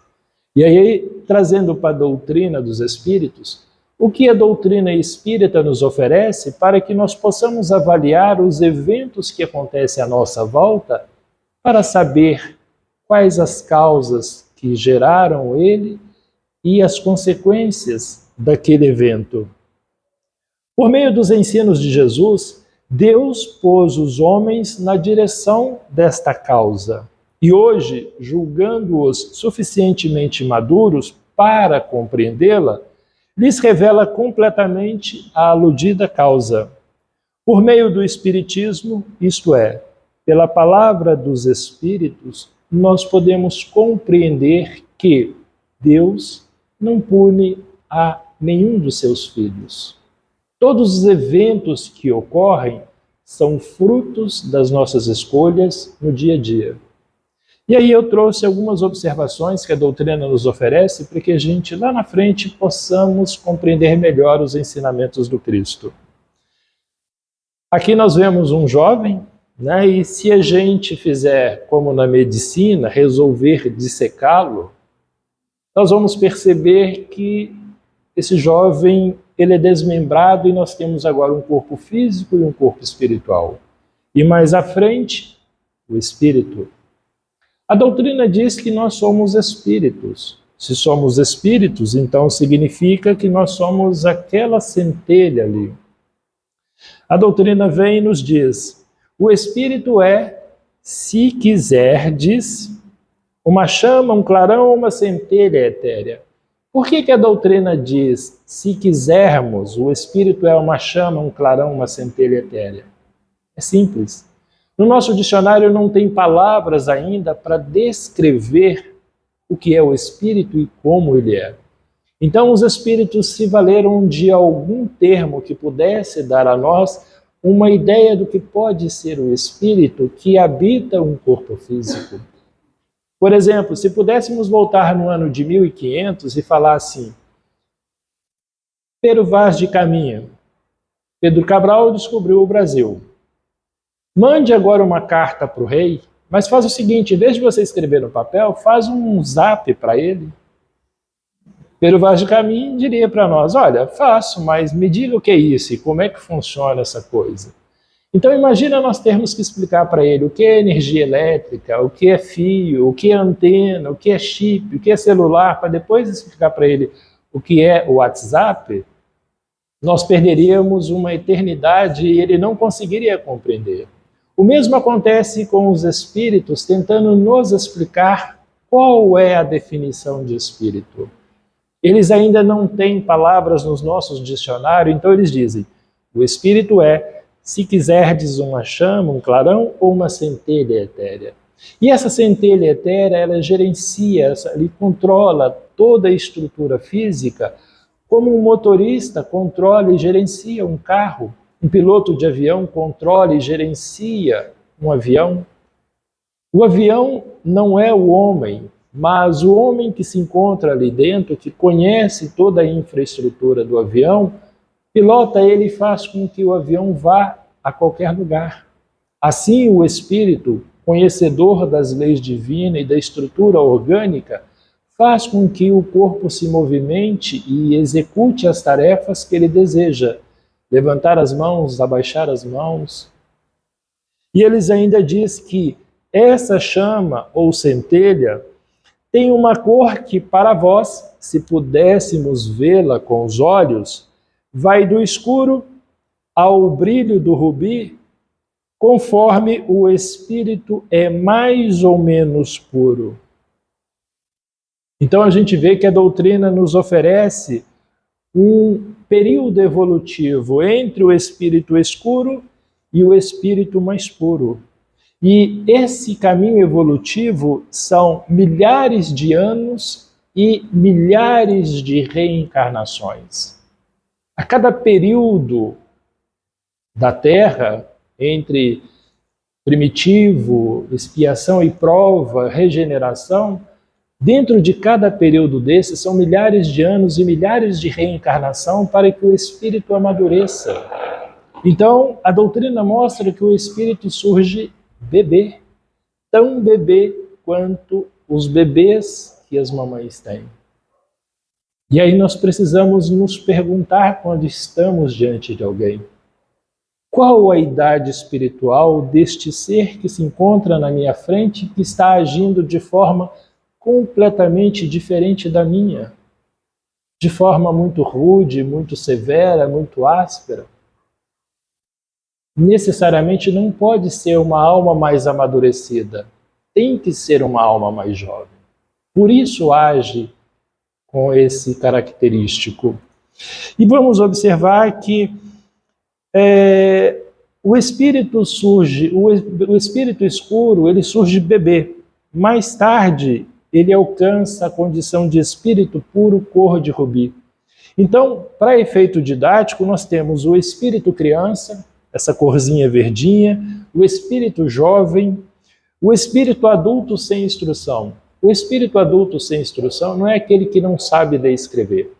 E aí, trazendo para a doutrina dos espíritos, o que a doutrina espírita nos oferece para que nós possamos avaliar os eventos que acontecem à nossa volta para saber quais as causas que geraram ele e as consequências daquele evento. Por meio dos ensinos de Jesus, Deus pôs os homens na direção desta causa e hoje, julgando-os suficientemente maduros para compreendê-la, lhes revela completamente a aludida causa. Por meio do Espiritismo, isto é, pela palavra dos Espíritos, nós podemos compreender que Deus não pune a nenhum dos seus filhos. Todos os eventos que ocorrem são frutos das nossas escolhas no dia a dia. E aí eu trouxe algumas observações que a doutrina nos oferece para que a gente, lá na frente, possamos compreender melhor os ensinamentos do Cristo. Aqui nós vemos um jovem, né, e se a gente fizer como na medicina, resolver dissecá-lo, nós vamos perceber que esse jovem ele é desmembrado e nós temos agora um corpo físico e um corpo espiritual. E mais à frente, o espírito. A doutrina diz que nós somos espíritos. Se somos espíritos, então significa que nós somos aquela centelha ali. A doutrina vem e nos diz: o espírito é, se quiserdes, uma chama, um clarão ou uma centelha etérea. Por que a doutrina diz, se quisermos, o espírito é uma chama, um clarão, uma centelha etérea? É simples. No nosso dicionário não tem palavras ainda para descrever o que é o espírito e como ele é. Então os espíritos se valeram de algum termo que pudesse dar a nós uma ideia do que pode ser o espírito que habita um corpo físico. Por exemplo, se pudéssemos voltar no ano de 1500 e falar assim: Pero Vaz de Caminha, Pedro Cabral descobriu o Brasil. Mande agora uma carta para o rei, mas faz o seguinte, em vez de você escrever no papel, faz um zap para ele. Pero Vaz de Caminha diria para nós: olha, faço, mas me diga o que é isso e como é que funciona essa coisa. Então imagina nós termos que explicar para ele o que é energia elétrica, o que é fio, o que é antena, o que é chip, o que é celular, para depois explicar para ele o que é o WhatsApp. Nós perderíamos uma eternidade e ele não conseguiria compreender. O mesmo acontece com os espíritos tentando nos explicar qual é a definição de espírito. Eles ainda não têm palavras nos nossos dicionários, então eles dizem: o espírito é, se quiserdes, uma chama, um clarão ou uma centelha etérea. E essa centelha etérea, ela gerencia, ele controla toda a estrutura física, como um motorista controla e gerencia um carro. Um piloto de avião controla e gerencia um avião. O avião não é o homem, mas o homem que se encontra ali dentro, que conhece toda a infraestrutura do avião, pilota ele e faz com que o avião vá a qualquer lugar. Assim, o espírito, conhecedor das leis divinas e da estrutura orgânica, faz com que o corpo se movimente e execute as tarefas que ele deseja. Levantar as mãos, abaixar as mãos. E eles ainda diz que essa chama ou centelha tem uma cor que para vós, se pudéssemos vê-la com os olhos, vai do escuro ao brilho do rubi, conforme o espírito é mais ou menos puro. Então a gente vê que a doutrina nos oferece um período evolutivo entre o espírito escuro e o espírito mais puro. E esse caminho evolutivo são milhares de anos e milhares de reencarnações. A cada período da Terra, entre primitivo, expiação e prova, regeneração, dentro de cada período desse são milhares de anos e milhares de reencarnação para que o espírito amadureça. Então, a doutrina mostra que o espírito surge bebê, tão bebê quanto os bebês que as mamães têm. E aí nós precisamos nos perguntar quando estamos diante de alguém: qual a idade espiritual deste ser que se encontra na minha frente, que está agindo de forma completamente diferente da minha, de forma muito rude, muito severa, muito áspera? necessariamente não pode ser uma alma mais amadurecida. Tem que ser uma alma mais jovem. Por isso age com esse característico. E vamos observar que o espírito surge, o espírito escuro, ele surge bebê. Mais tarde, ele alcança a condição de espírito puro, cor de rubi. Então, para efeito didático, nós temos o espírito criança, essa corzinha verdinha, o espírito jovem, o espírito adulto sem instrução. O espírito adulto sem instrução não é aquele que não sabe ler e escrever.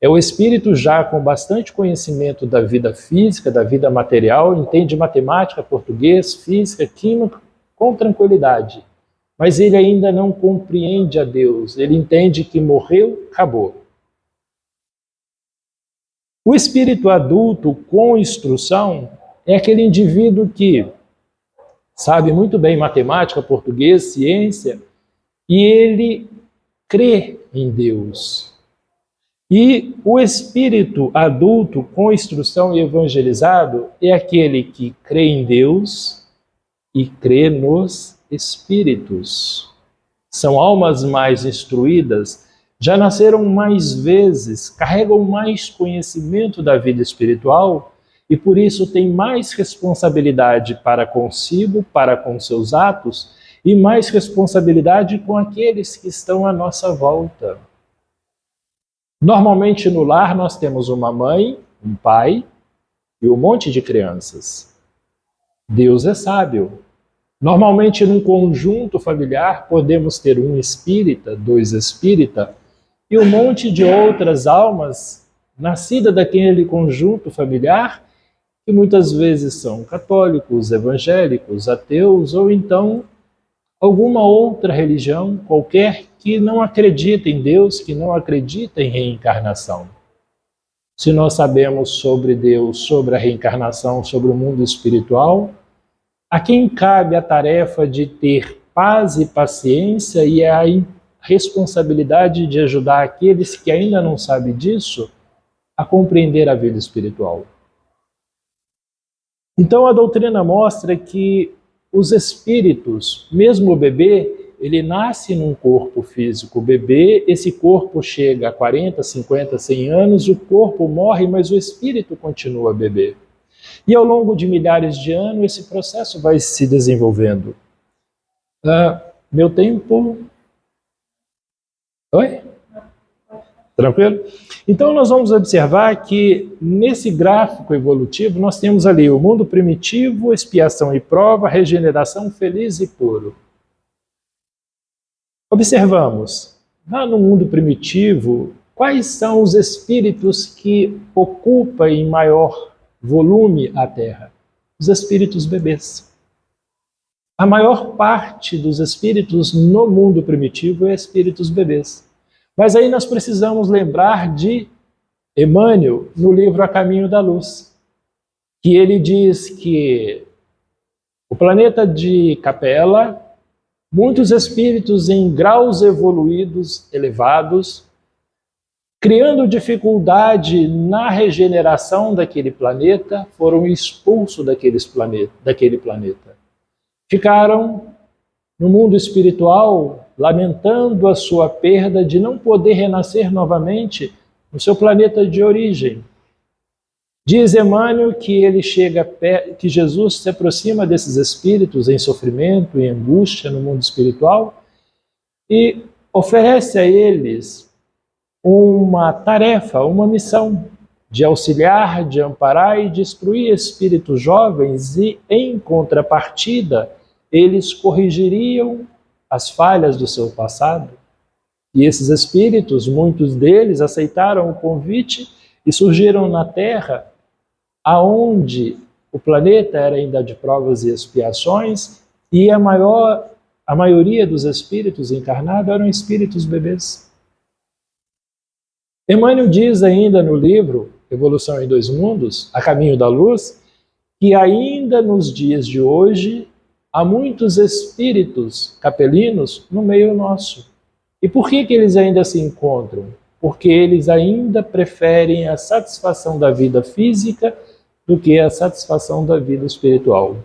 É o espírito já com bastante conhecimento da vida física, da vida material, entende matemática, português, física, química, com tranquilidade. Mas ele ainda não compreende a Deus. Ele entende que morreu, acabou. O espírito adulto com instrução é aquele indivíduo que sabe muito bem matemática, português, ciência, e ele crê em Deus. E o espírito adulto com instrução e evangelizado é aquele que crê em Deus e crê nos espíritos. São almas mais instruídas, já nasceram mais vezes, carregam mais conhecimento da vida espiritual e por isso têm mais responsabilidade para consigo, para com seus atos e mais responsabilidade com aqueles que estão à nossa volta. Normalmente no lar nós temos uma mãe, um pai e um monte de crianças. Deus é sábio. Normalmente num conjunto familiar podemos ter um espírita, dois espíritas e um monte de outras almas nascidas daquele conjunto familiar que muitas vezes são católicos, evangélicos, ateus ou então alguma outra religião qualquer que não acredita em Deus, que não acredita em reencarnação. Se nós sabemos sobre Deus, sobre a reencarnação, sobre o mundo espiritual, a quem cabe a tarefa de ter paz e paciência e a responsabilidade de ajudar aqueles que ainda não sabem disso a compreender a vida espiritual. Então a doutrina mostra que os espíritos, mesmo o bebê, ele nasce num corpo físico. O bebê, esse corpo chega a 40, 50, 100 anos, o corpo morre, mas o espírito continua bebê. E ao longo de milhares de anos, esse processo vai se desenvolvendo. Meu tempo... Oi? Tranquilo? Então nós vamos observar que nesse gráfico evolutivo nós temos ali o mundo primitivo, expiação e prova, regeneração feliz e puro. Observamos, lá no mundo primitivo, quais são os espíritos que ocupam em maior volume a Terra? Os espíritos bebês. A maior parte dos espíritos no mundo primitivo é espíritos bebês. Mas aí nós precisamos lembrar de Emmanuel no livro A Caminho da Luz, que ele diz que o planeta de Capela, muitos espíritos em graus evoluídos, elevados, criando dificuldade na regeneração daquele planeta, foram expulsos daquele planeta. Ficaram no mundo espiritual lamentando a sua perda de não poder renascer novamente no seu planeta de origem. Diz Emmanuel que que Jesus se aproxima desses espíritos em sofrimento e angústia no mundo espiritual e oferece a eles uma tarefa, uma missão de auxiliar, de amparar e de instruir espíritos jovens e, em contrapartida, eles corrigiriam as falhas do seu passado. E esses espíritos, muitos deles, aceitaram o convite e surgiram na Terra, aonde o planeta era ainda de provas e expiações, e a maioria dos espíritos encarnados eram espíritos bebês. Emmanuel diz ainda no livro Evolução em Dois Mundos, A Caminho da Luz, que ainda nos dias de hoje há muitos espíritos capelinos no meio nosso. E por que eles ainda se encontram? Porque eles ainda preferem a satisfação da vida física do que a satisfação da vida espiritual.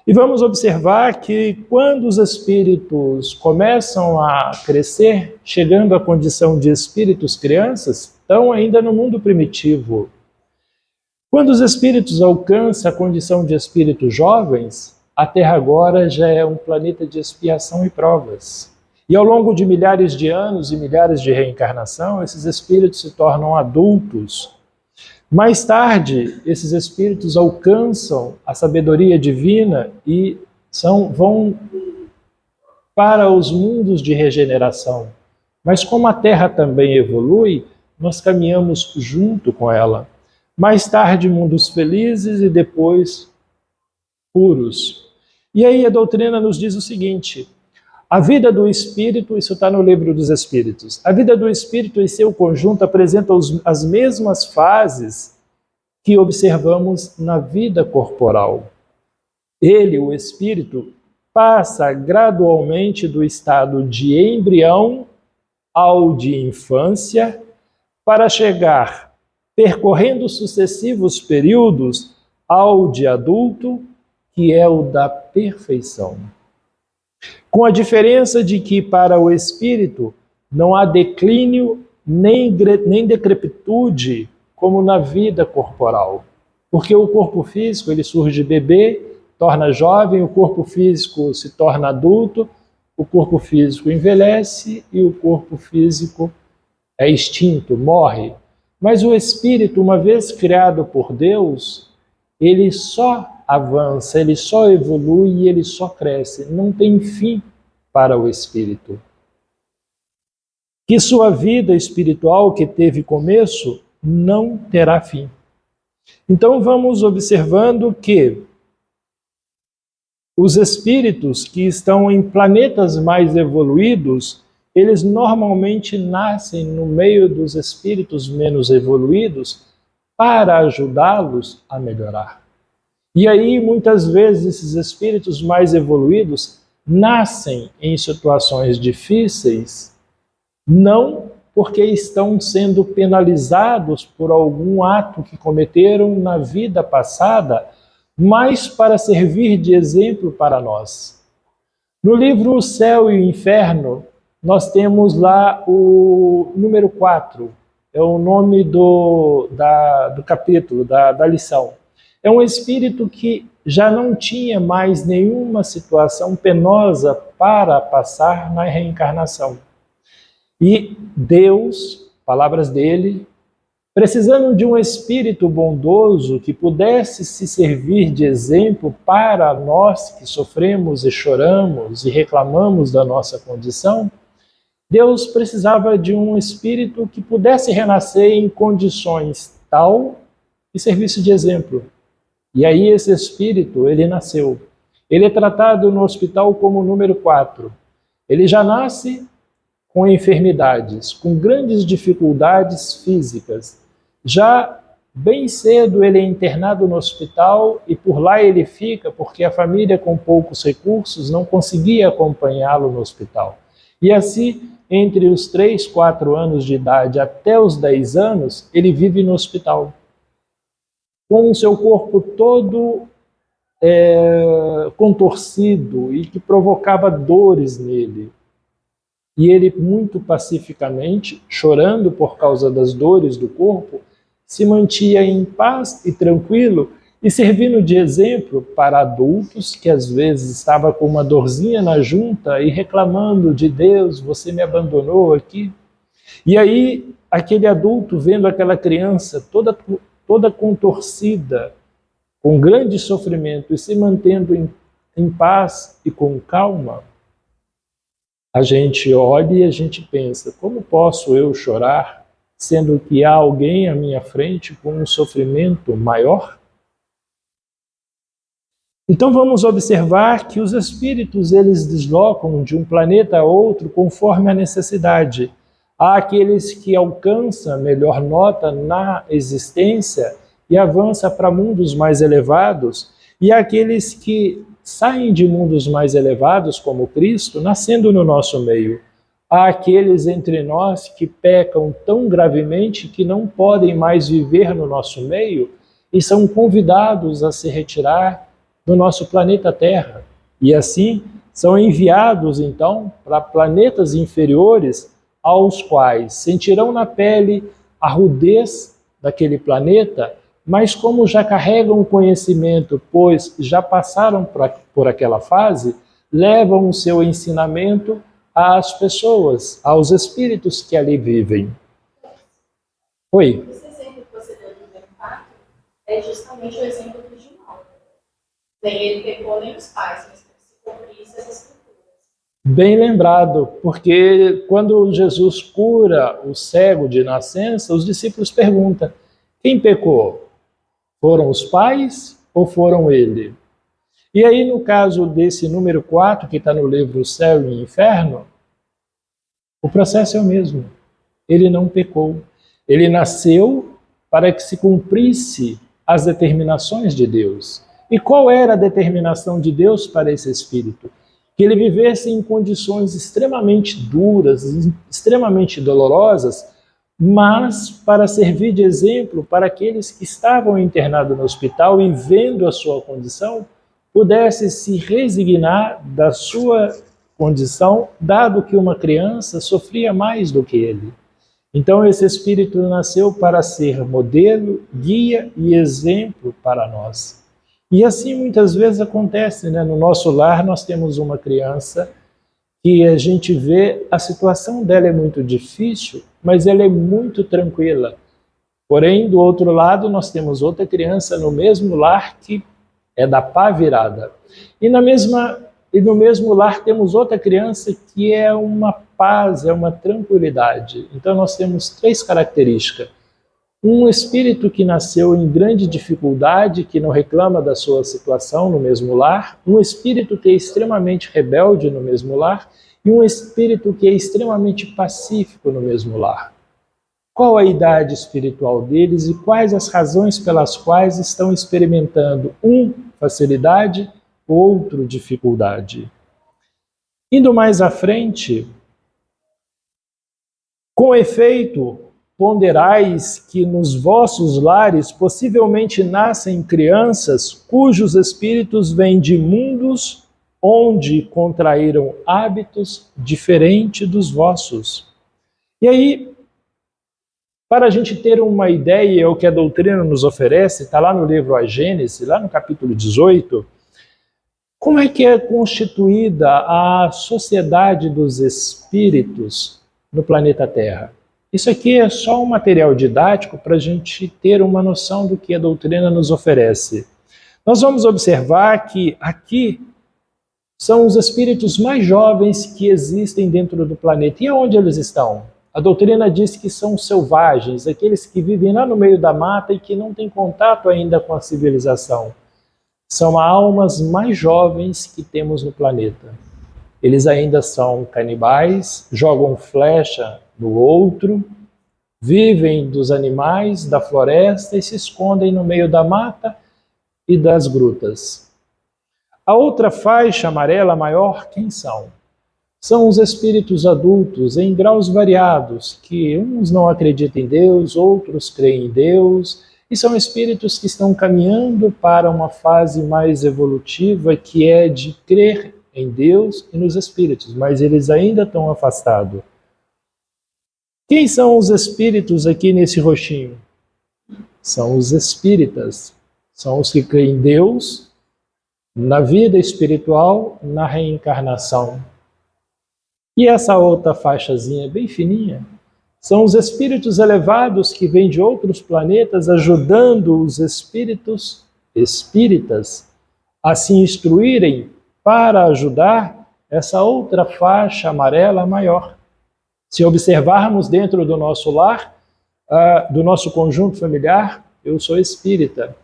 E vamos observar que quando os espíritos começam a crescer, chegando à condição de espíritos crianças, estão ainda no mundo primitivo. Quando os espíritos alcançam a condição de espíritos jovens, a Terra agora já é um planeta de expiação e provas. E ao longo de milhares de anos e milhares de reencarnação, esses espíritos se tornam adultos. Mais tarde, esses espíritos alcançam a sabedoria divina e vão para os mundos de regeneração. Mas como a Terra também evolui, nós caminhamos junto com ela. Mais tarde, mundos felizes e depois puros. E aí a doutrina nos diz o seguinte: a vida do espírito, isso está no Livro dos Espíritos, a vida do espírito em seu conjunto apresenta as mesmas fases que observamos na vida corporal. Ele, o espírito, passa gradualmente do estado de embrião ao de infância para chegar, percorrendo sucessivos períodos, ao de adulto, que é o da perfeição. Com a diferença de que para o espírito não há declínio nem decrepitude como na vida corporal. Porque o corpo físico ele surge bebê, torna jovem, o corpo físico se torna adulto, o corpo físico envelhece e o corpo físico é extinto, morre. Mas o espírito, uma vez criado por Deus, ele só avança, ele só evolui e ele só cresce. Não tem fim para o espírito. Que sua vida espiritual, que teve começo, não terá fim. Então vamos observando que os espíritos que estão em planetas mais evoluídos, eles normalmente nascem no meio dos espíritos menos evoluídos para ajudá-los a melhorar. E aí, muitas vezes, esses espíritos mais evoluídos nascem em situações difíceis, não porque estão sendo penalizados por algum ato que cometeram na vida passada, mas para servir de exemplo para nós. No livro O Céu e o Inferno, nós temos lá o número 4, é o nome do capítulo, da lição. É um espírito que já não tinha mais nenhuma situação penosa para passar na reencarnação. E Deus, palavras dele, precisando de um espírito bondoso que pudesse se servir de exemplo para nós que sofremos e choramos e reclamamos da nossa condição, Deus precisava de um espírito que pudesse renascer em condições tal e servisse de exemplo. E aí esse espírito, ele nasceu. Ele é tratado no hospital como número 4. Ele já nasce com enfermidades, com grandes dificuldades físicas. Já bem cedo ele é internado no hospital e por lá ele fica porque a família com poucos recursos não conseguia acompanhá-lo no hospital. E assim, entre os 3, 4 anos de idade até os 10 anos, ele vive no hospital, com o seu corpo todo contorcido e que provocava dores nele. E ele, muito pacificamente, chorando por causa das dores do corpo, se mantinha em paz e tranquilo e servindo de exemplo para adultos que às vezes estavam com uma dorzinha na junta e reclamando de Deus, você me abandonou aqui. E aí aquele adulto vendo aquela criança toda contorcida, com grande sofrimento e se mantendo em paz e com calma, a gente olha e a gente pensa, como posso eu chorar, sendo que há alguém à minha frente com um sofrimento maior? Então vamos observar que os espíritos eles deslocam de um planeta a outro conforme a necessidade. Há aqueles que alcançam melhor nota na existência e avançam para mundos mais elevados, e há aqueles que saem de mundos mais elevados, como Cristo, nascendo no nosso meio. Há aqueles entre nós que pecam tão gravemente que não podem mais viver no nosso meio, e são convidados a se retirar do nosso planeta Terra. E assim são enviados então para planetas inferiores, aos quais sentirão na pele a rudez daquele planeta, mas como já carregam o conhecimento, pois já passaram por aquela fase, levam o seu ensinamento às pessoas, aos espíritos que ali vivem. Oi? Esse exemplo que você deu do impacto é justamente o exemplo do Gilmar. Nem ele pecou, nem os pais, mas se cumprisse essas escrituras. Bem lembrado, porque quando Jesus cura o cego de nascença, os discípulos perguntam: quem pecou? Foram os pais ou foram ele? E aí, no caso desse número 4, que está no livro Céu e Inferno, o processo é o mesmo. Ele não pecou. Ele nasceu para que se cumprisse as determinações de Deus. E qual era a determinação de Deus para esse espírito? Que ele vivesse em condições extremamente duras, extremamente dolorosas, mas para servir de exemplo para aqueles que estavam internados no hospital e, vendo a sua condição, pudesse se resignar da sua condição, dado que uma criança sofria mais do que ele. Então esse espírito nasceu para ser modelo, guia e exemplo para nós. E assim muitas vezes acontece, né? No nosso lar nós temos uma criança que a gente vê, a situação dela é muito difícil, mas ela é muito tranquila. Porém, do outro lado, nós temos outra criança no mesmo lar que é da pá virada. E no mesmo lar temos outra criança que é uma paz, é uma tranquilidade. Então nós temos 3 características. Um espírito que nasceu em grande dificuldade, que não reclama da sua situação no mesmo lar, um espírito que é extremamente rebelde no mesmo lar e um espírito que é extremamente pacífico no mesmo lar. Qual a idade espiritual deles e quais as razões pelas quais estão experimentando um facilidade, outro dificuldade? Indo mais à frente, com efeito, ponderais que nos vossos lares possivelmente nascem crianças cujos espíritos vêm de mundos onde contraíram hábitos diferentes dos vossos. E aí, para a gente ter uma ideia, é o que a doutrina nos oferece, está lá no livro A Gênese, lá no capítulo 18, como é que é constituída a sociedade dos espíritos no planeta Terra? Isso aqui é só um material didático para a gente ter uma noção do que a doutrina nos oferece. Nós vamos observar que aqui são os espíritos mais jovens que existem dentro do planeta. E onde eles estão? A doutrina diz que são selvagens, aqueles que vivem lá no meio da mata e que não têm contato ainda com a civilização. São almas mais jovens que temos no planeta. Eles ainda são canibais, jogam flecha no outro, vivem dos animais, da floresta e se escondem no meio da mata e das grutas. A outra faixa amarela maior, quem são? São os espíritos adultos em graus variados, que uns não acreditam em Deus, outros creem em Deus, e são espíritos que estão caminhando para uma fase mais evolutiva, que é de crer em Deus e nos espíritos, mas eles ainda estão afastados. Quem são os espíritos aqui nesse roxinho? São os espíritas, são os que creem em Deus, na vida espiritual, na reencarnação. E essa outra faixazinha bem fininha, são os espíritos elevados que vêm de outros planetas ajudando os espíritos espíritas a se instruírem para ajudar essa outra faixa amarela maior. Se observarmos dentro do nosso lar, do nosso conjunto familiar, eu sou espírita.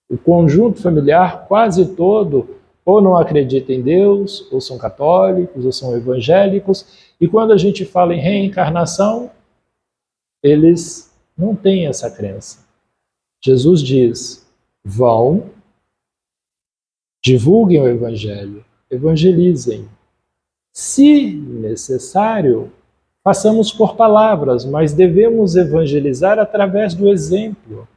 O conjunto familiar quase todo ou não acredita em Deus, ou são católicos, ou são evangélicos, e quando a gente fala em reencarnação, eles não têm essa crença. Jesus diz: vão, divulguem o evangelho, evangelizem. Se necessário, façamos por palavras, mas devemos evangelizar através do exemplo.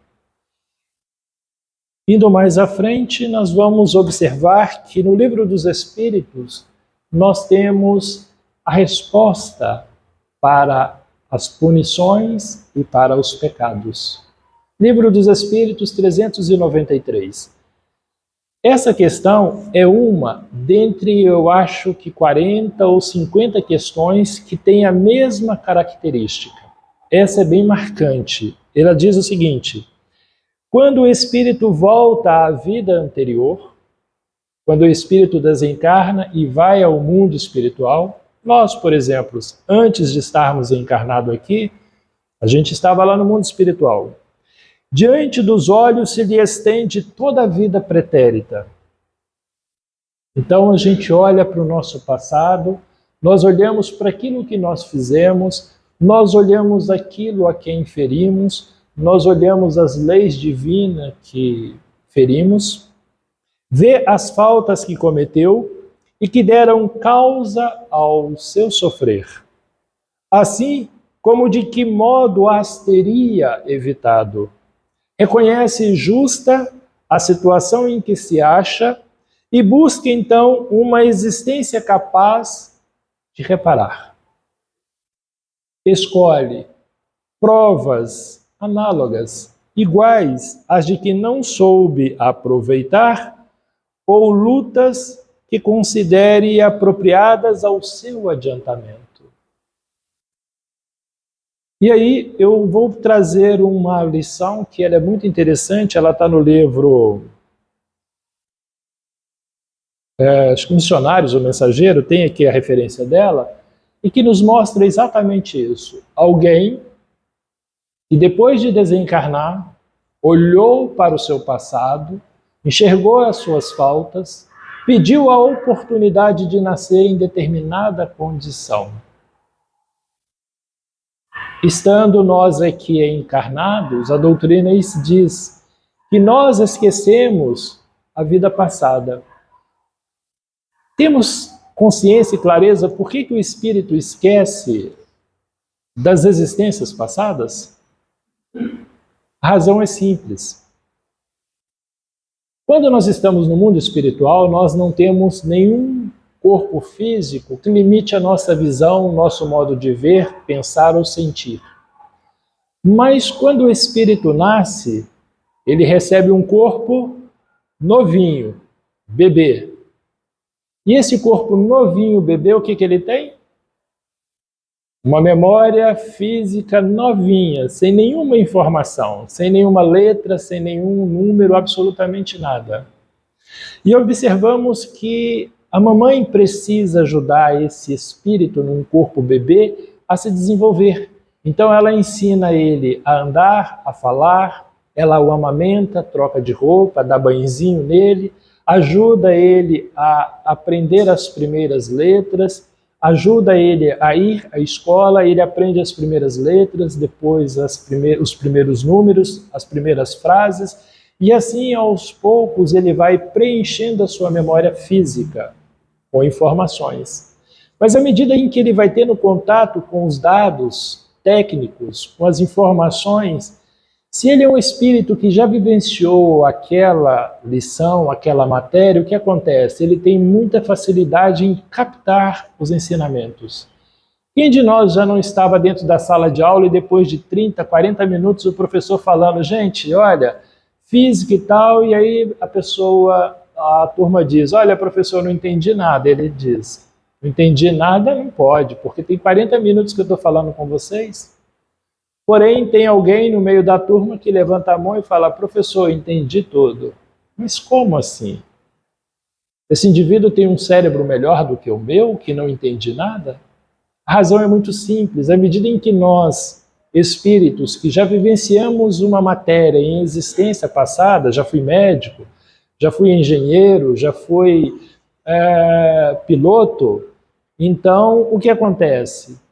Indo mais à frente, nós vamos observar que no Livro dos Espíritos nós temos a resposta para as punições e para os pecados. Livro dos Espíritos 393. Essa questão é uma dentre, eu acho que 40 ou 50 questões que têm a mesma característica. Essa é bem marcante. Ela diz o seguinte: quando o espírito volta à vida anterior, quando o espírito desencarna e vai ao mundo espiritual, nós, por exemplo, antes de estarmos encarnados aqui, a gente estava lá no mundo espiritual. Diante dos olhos se lhe estende toda a vida pretérita. Então a gente olha para o nosso passado, nós olhamos para aquilo que nós fizemos, nós olhamos aquilo a quem ferimos, nós olhamos as leis divinas que ferimos, vê as faltas que cometeu e que deram causa ao seu sofrer. Assim, como de que modo as teria evitado? Reconhece justa a situação em que se acha e busca então uma existência capaz de reparar. Escolhe provas análogas, iguais às de que não soube aproveitar, ou lutas que considere apropriadas ao seu adiantamento. E aí eu vou trazer uma lição que ela é muito interessante, ela está no livro Os Missionários, o Mensageiro, tem aqui a referência dela, e que nos mostra exatamente isso. Alguém que depois de desencarnar, olhou para o seu passado, enxergou as suas faltas, pediu a oportunidade de nascer em determinada condição. Estando nós aqui encarnados, a doutrina diz que nós esquecemos a vida passada. Temos consciência e clareza por que o espírito esquece das existências passadas? A razão é simples. Quando nós estamos no mundo espiritual, nós não temos nenhum corpo físico que limite a nossa visão, o nosso modo de ver, pensar ou sentir. Mas quando o espírito nasce, ele recebe um corpo novinho, bebê. E esse corpo novinho, bebê, o que ele tem? Uma memória física novinha, sem nenhuma informação, sem nenhuma letra, sem nenhum número, absolutamente nada. E observamos que a mamãe precisa ajudar esse espírito num corpo bebê a se desenvolver. Então ela ensina ele a andar, a falar, ela o amamenta, troca de roupa, dá banhozinho nele, ajuda ele a aprender as primeiras letras, ajuda ele a ir à escola, ele aprende as primeiras letras, depois os primeiros números, as primeiras frases, e assim aos poucos ele vai preenchendo a sua memória física com informações. Mas à medida em que ele vai tendo contato com os dados técnicos, com as informações, se ele é um espírito que já vivenciou aquela lição, aquela matéria, o que acontece? Ele tem muita facilidade em captar os ensinamentos. Quem de nós já não estava dentro da sala de aula e depois de 30, 40 minutos o professor falando, gente, olha, física e tal, e aí a turma diz, olha, professor, não entendi nada. Ele diz, não entendi nada, não pode, porque tem 40 minutos que eu estou falando com vocês. Porém, tem alguém no meio da turma que levanta a mão e fala, professor, entendi tudo. Mas como assim? Esse indivíduo tem um cérebro melhor do que o meu, que não entende nada? A razão é muito simples. À medida em que nós, espíritos, que já vivenciamos uma matéria em existência passada, já fui médico, já fui engenheiro, já fui piloto, então o que acontece?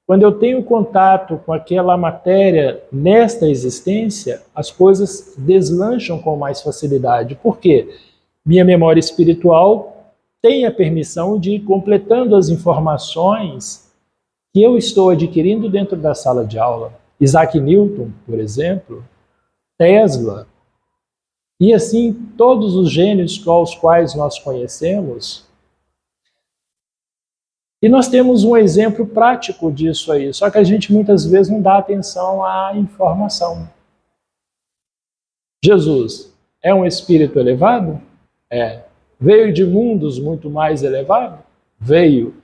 Quando eu tenho contato com aquela matéria nesta existência, as coisas deslancham com mais facilidade. Por quê? Minha memória espiritual tem a permissão de ir completando as informações que eu estou adquirindo dentro da sala de aula. Isaac Newton, por exemplo, Tesla, E assim, todos os gênios aos quais nós conhecemos. E nós temos um exemplo prático disso aí, só que a gente muitas vezes não dá atenção à informação. Jesus é um espírito elevado? É. Veio de mundos muito mais elevados? Veio.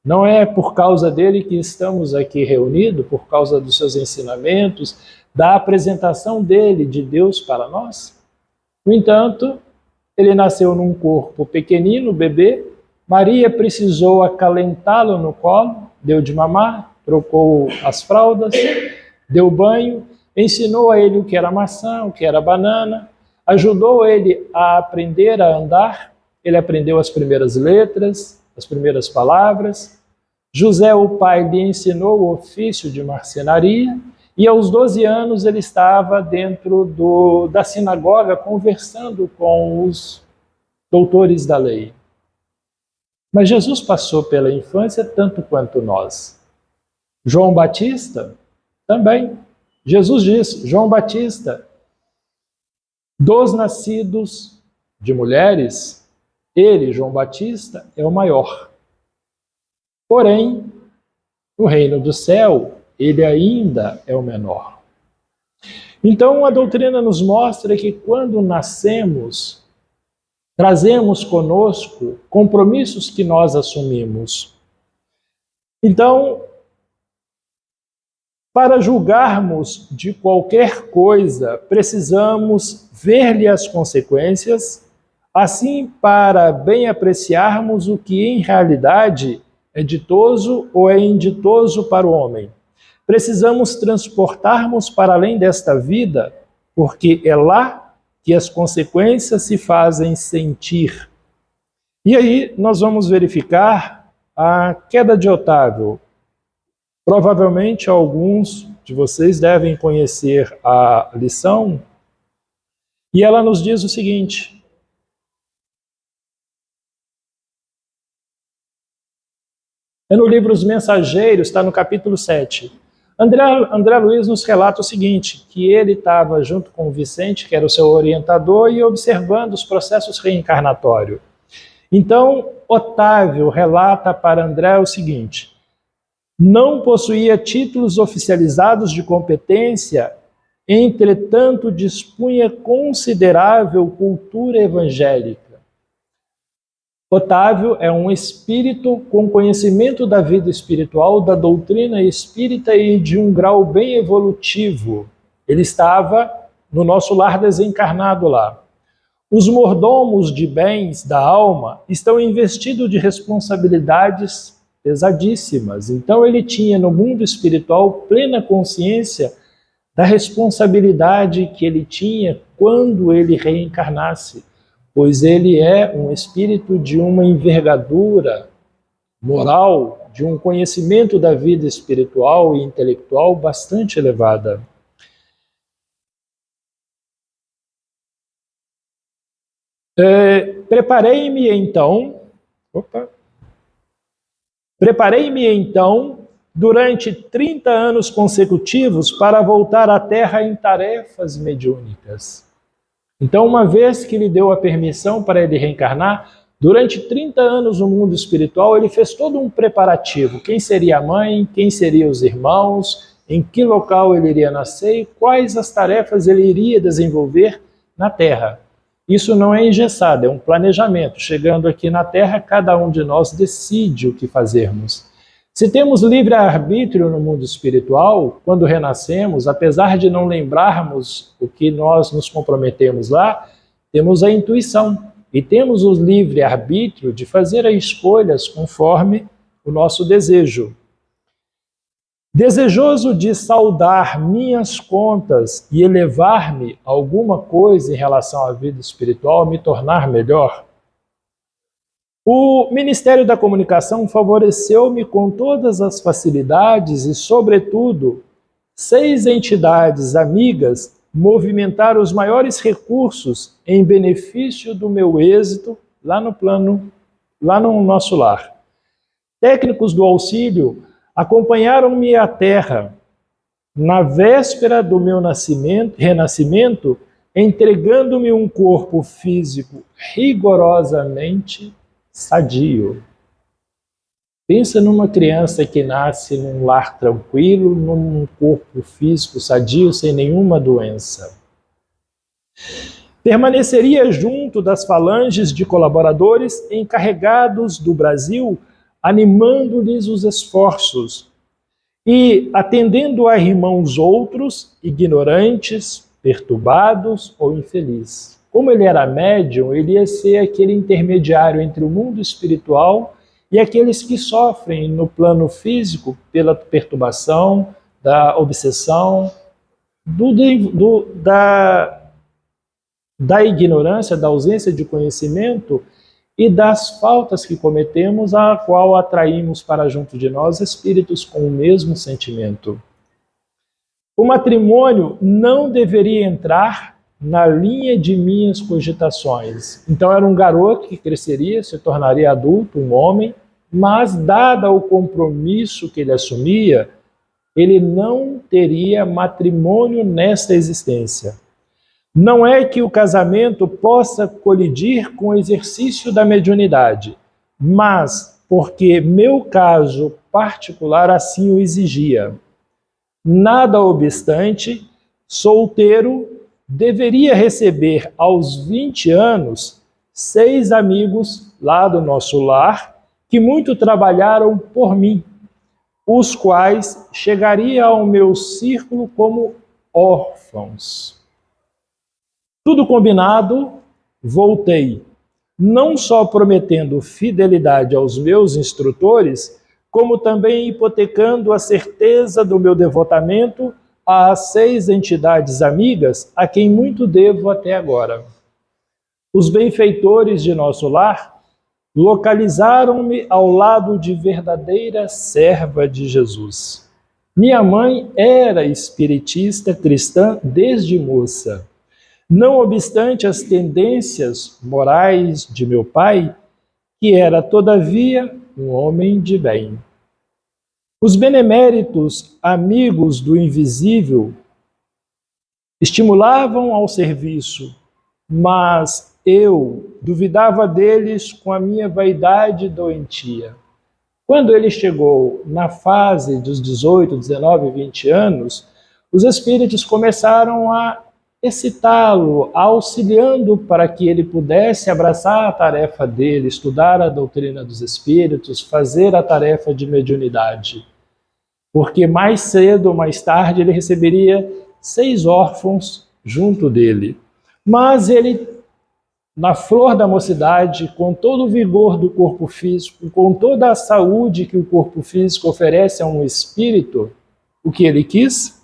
Não é por causa dele que estamos aqui reunidos, por causa dos seus ensinamentos, da apresentação dele, de Deus para nós? No entanto, ele nasceu num corpo pequenino, bebê. Maria precisou acalentá-lo no colo, deu de mamar, trocou as fraldas, deu banho, ensinou a ele o que era maçã, o que era banana, ajudou ele a aprender a andar. Ele aprendeu as primeiras letras, as primeiras palavras. José, o pai, lhe ensinou o ofício de marcenaria. E aos 12 anos ele estava dentro da sinagoga conversando com os doutores da lei. Mas Jesus passou pela infância tanto quanto nós. João Batista também. Jesus disse, João Batista, dos nascidos de mulheres, ele, João Batista, é o maior. Porém, no reino do céu, ele ainda é o menor. Então, a doutrina nos mostra que quando nascemos, trazemos conosco compromissos que nós assumimos. Então, para julgarmos de qualquer coisa, precisamos ver-lhe as consequências, assim para bem apreciarmos o que em realidade é ditoso ou é inditoso para o homem. Precisamos transportarmos para além desta vida, porque é lá que as consequências se fazem sentir. E aí nós vamos verificar a queda de Otávio. Provavelmente alguns de vocês devem conhecer a lição, e ela nos diz o seguinte: é no livro Os Mensageiros, está no capítulo 7. André Luiz nos relata o seguinte, que ele estava junto com o Vicente, que era o seu orientador, e observando os processos reencarnatórios. Então, Otávio relata para André o seguinte: não possuía títulos oficializados de competência, entretanto dispunha considerável cultura evangélica. Otávio é um espírito com conhecimento da vida espiritual, da doutrina espírita e de um grau bem evolutivo. Ele estava no nosso lar desencarnado lá. Os mordomos de bens da alma estão investidos de responsabilidades pesadíssimas. Então ele tinha no mundo espiritual plena consciência da responsabilidade que ele tinha quando ele reencarnasse, pois ele é um espírito de uma envergadura moral, de um conhecimento da vida espiritual e intelectual bastante elevada. Preparei-me então durante 30 anos consecutivos para voltar à Terra em tarefas mediúnicas. Então, uma vez que ele deu a permissão para ele reencarnar, durante 30 anos no mundo espiritual, ele fez todo um preparativo. Quem seria a mãe, quem seriam os irmãos, em que local ele iria nascer e quais as tarefas ele iria desenvolver na Terra. Isso não é engessado, é um planejamento. Chegando aqui na Terra, cada um de nós decide o que fazermos. Se temos livre-arbítrio no mundo espiritual, quando renascemos, apesar de não lembrarmos o que nós nos comprometemos lá, temos a intuição e temos o livre-arbítrio de fazer as escolhas conforme o nosso desejo. Desejoso de saldar minhas contas e elevar-me a alguma coisa em relação à vida espiritual, me tornar melhor, o Ministério da Comunicação favoreceu-me com todas as facilidades e, sobretudo, 6 entidades amigas movimentaram os maiores recursos em benefício do meu êxito lá no nosso lar. Técnicos do auxílio acompanharam-me à Terra. Na véspera do meu renascimento, entregando-me um corpo físico rigorosamente sadio. Pensa numa criança que nasce num lar tranquilo, num corpo físico sadio, sem nenhuma doença. Permaneceria junto das falanges de colaboradores encarregados do Brasil, animando-lhes os esforços e atendendo a irmãos outros, ignorantes, perturbados ou infelizes. Como ele era médium, ele ia ser aquele intermediário entre o mundo espiritual e aqueles que sofrem no plano físico pela perturbação, da obsessão, da ignorância, da ausência de conhecimento e das faltas que cometemos, a qual atraímos para junto de nós espíritos com o mesmo sentimento. O matrimônio não deveria entrar na linha de minhas cogitações. Então era um garoto que cresceria, se tornaria adulto, um homem, mas dado o compromisso que ele assumia, ele não teria matrimônio nesta existência. Não é que o casamento possa colidir com o exercício da mediunidade, mas porque meu caso particular assim o exigia. Nada obstante, solteiro deveria receber aos 20 anos 6 amigos lá do nosso lar que muito trabalharam por mim, os quais chegariam ao meu círculo como órfãos. Tudo combinado, voltei, não só prometendo fidelidade aos meus instrutores, como também hipotecando a certeza do meu devotamento às 6 entidades amigas a quem muito devo até agora. Os benfeitores de nosso lar localizaram-me ao lado de verdadeira serva de Jesus. Minha mãe era espiritista cristã desde moça. Não obstante as tendências morais de meu pai, que era, todavia, um homem de bem. Os beneméritos amigos do invisível estimulavam ao serviço, mas eu duvidava deles com a minha vaidade doentia. Quando ele chegou na fase dos 18, 19, 20 anos, os espíritos começaram a excitá-lo, auxiliando para que ele pudesse abraçar a tarefa dele, estudar a doutrina dos espíritos, fazer a tarefa de mediunidade. Porque mais cedo ou mais tarde ele receberia 6 órfãos junto dele. Mas ele, na flor da mocidade, com todo o vigor do corpo físico, com toda a saúde que o corpo físico oferece a um espírito, o que ele quis?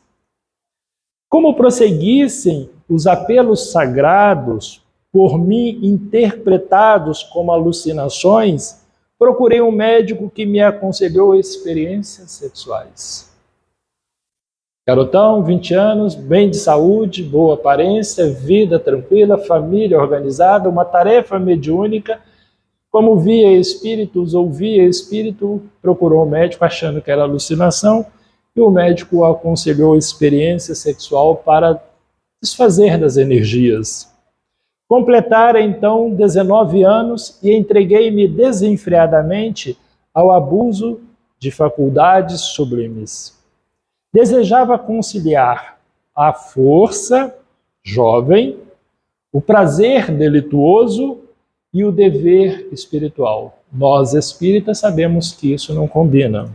Como prosseguissem os apelos sagrados, por mim interpretados como alucinações, procurei um médico que me aconselhou experiências sexuais. Garotão, 20 anos, bem de saúde, boa aparência, vida tranquila, família organizada, uma tarefa mediúnica. Como via espíritos, ouvia espírito, procurou um médico achando que era alucinação, e o médico o aconselhou experiência sexual para desfazer das energias. Completara então 19 anos e entreguei-me desenfreadamente ao abuso de faculdades sublimes. Desejava conciliar a força jovem, o prazer delituoso e o dever espiritual. Nós espíritas sabemos que isso não combina.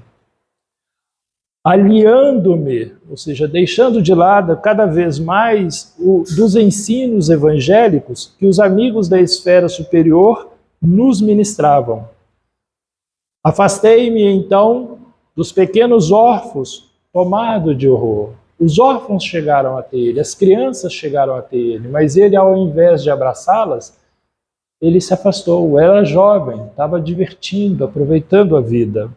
Aliando-me, ou seja, deixando de lado cada vez mais dos ensinos evangélicos que os amigos da esfera superior nos ministravam. Afastei-me então dos pequenos órfãos, tomado de horror. Os órfãos chegaram até ele, as crianças chegaram até ele, mas ele, ao invés de abraçá-las, ele se afastou. Era jovem, estava divertindo, aproveitando a vida.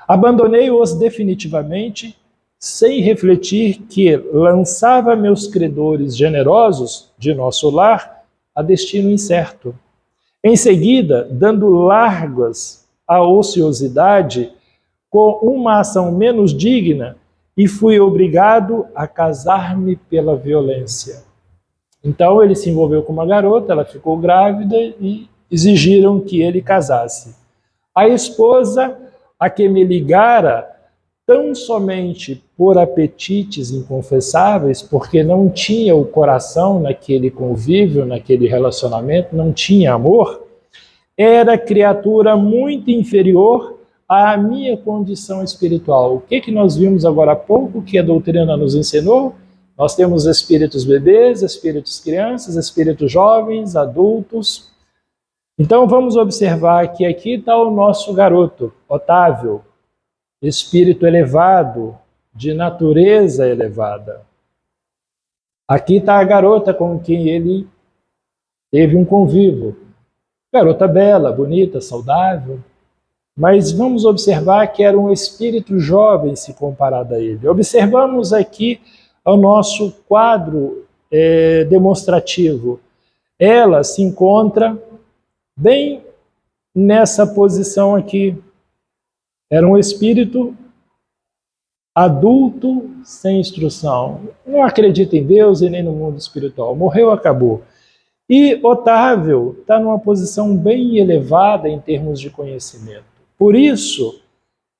Abandonei-os definitivamente, sem refletir que lançava meus credores generosos de nosso lar a destino incerto. Em seguida, dando largas à ociosidade, com uma ação menos digna, e fui obrigado a casar-me pela violência. Então ele se envolveu com uma garota, ela ficou grávida e exigiram que ele casasse. A esposa, a que me ligara, tão somente por apetites inconfessáveis, porque não tinha o coração naquele convívio, naquele relacionamento, não tinha amor, era criatura muito inferior à minha condição espiritual. O que nós vimos agora há pouco, que a doutrina nos ensinou? Nós temos espíritos bebês, espíritos crianças, espíritos jovens, adultos. Então vamos observar que aqui está o nosso garoto, Otávio, espírito elevado, de natureza elevada. Aqui está a garota com quem ele teve um convívio. Garota bela, bonita, saudável. Mas vamos observar que era um espírito jovem se comparado a ele. Observamos aqui o nosso quadro demonstrativo. Ela se encontra bem nessa posição aqui. Era um espírito adulto sem instrução. Não acredita em Deus e nem no mundo espiritual. Morreu, acabou. E Otávio está numa posição bem elevada em termos de conhecimento. Por isso,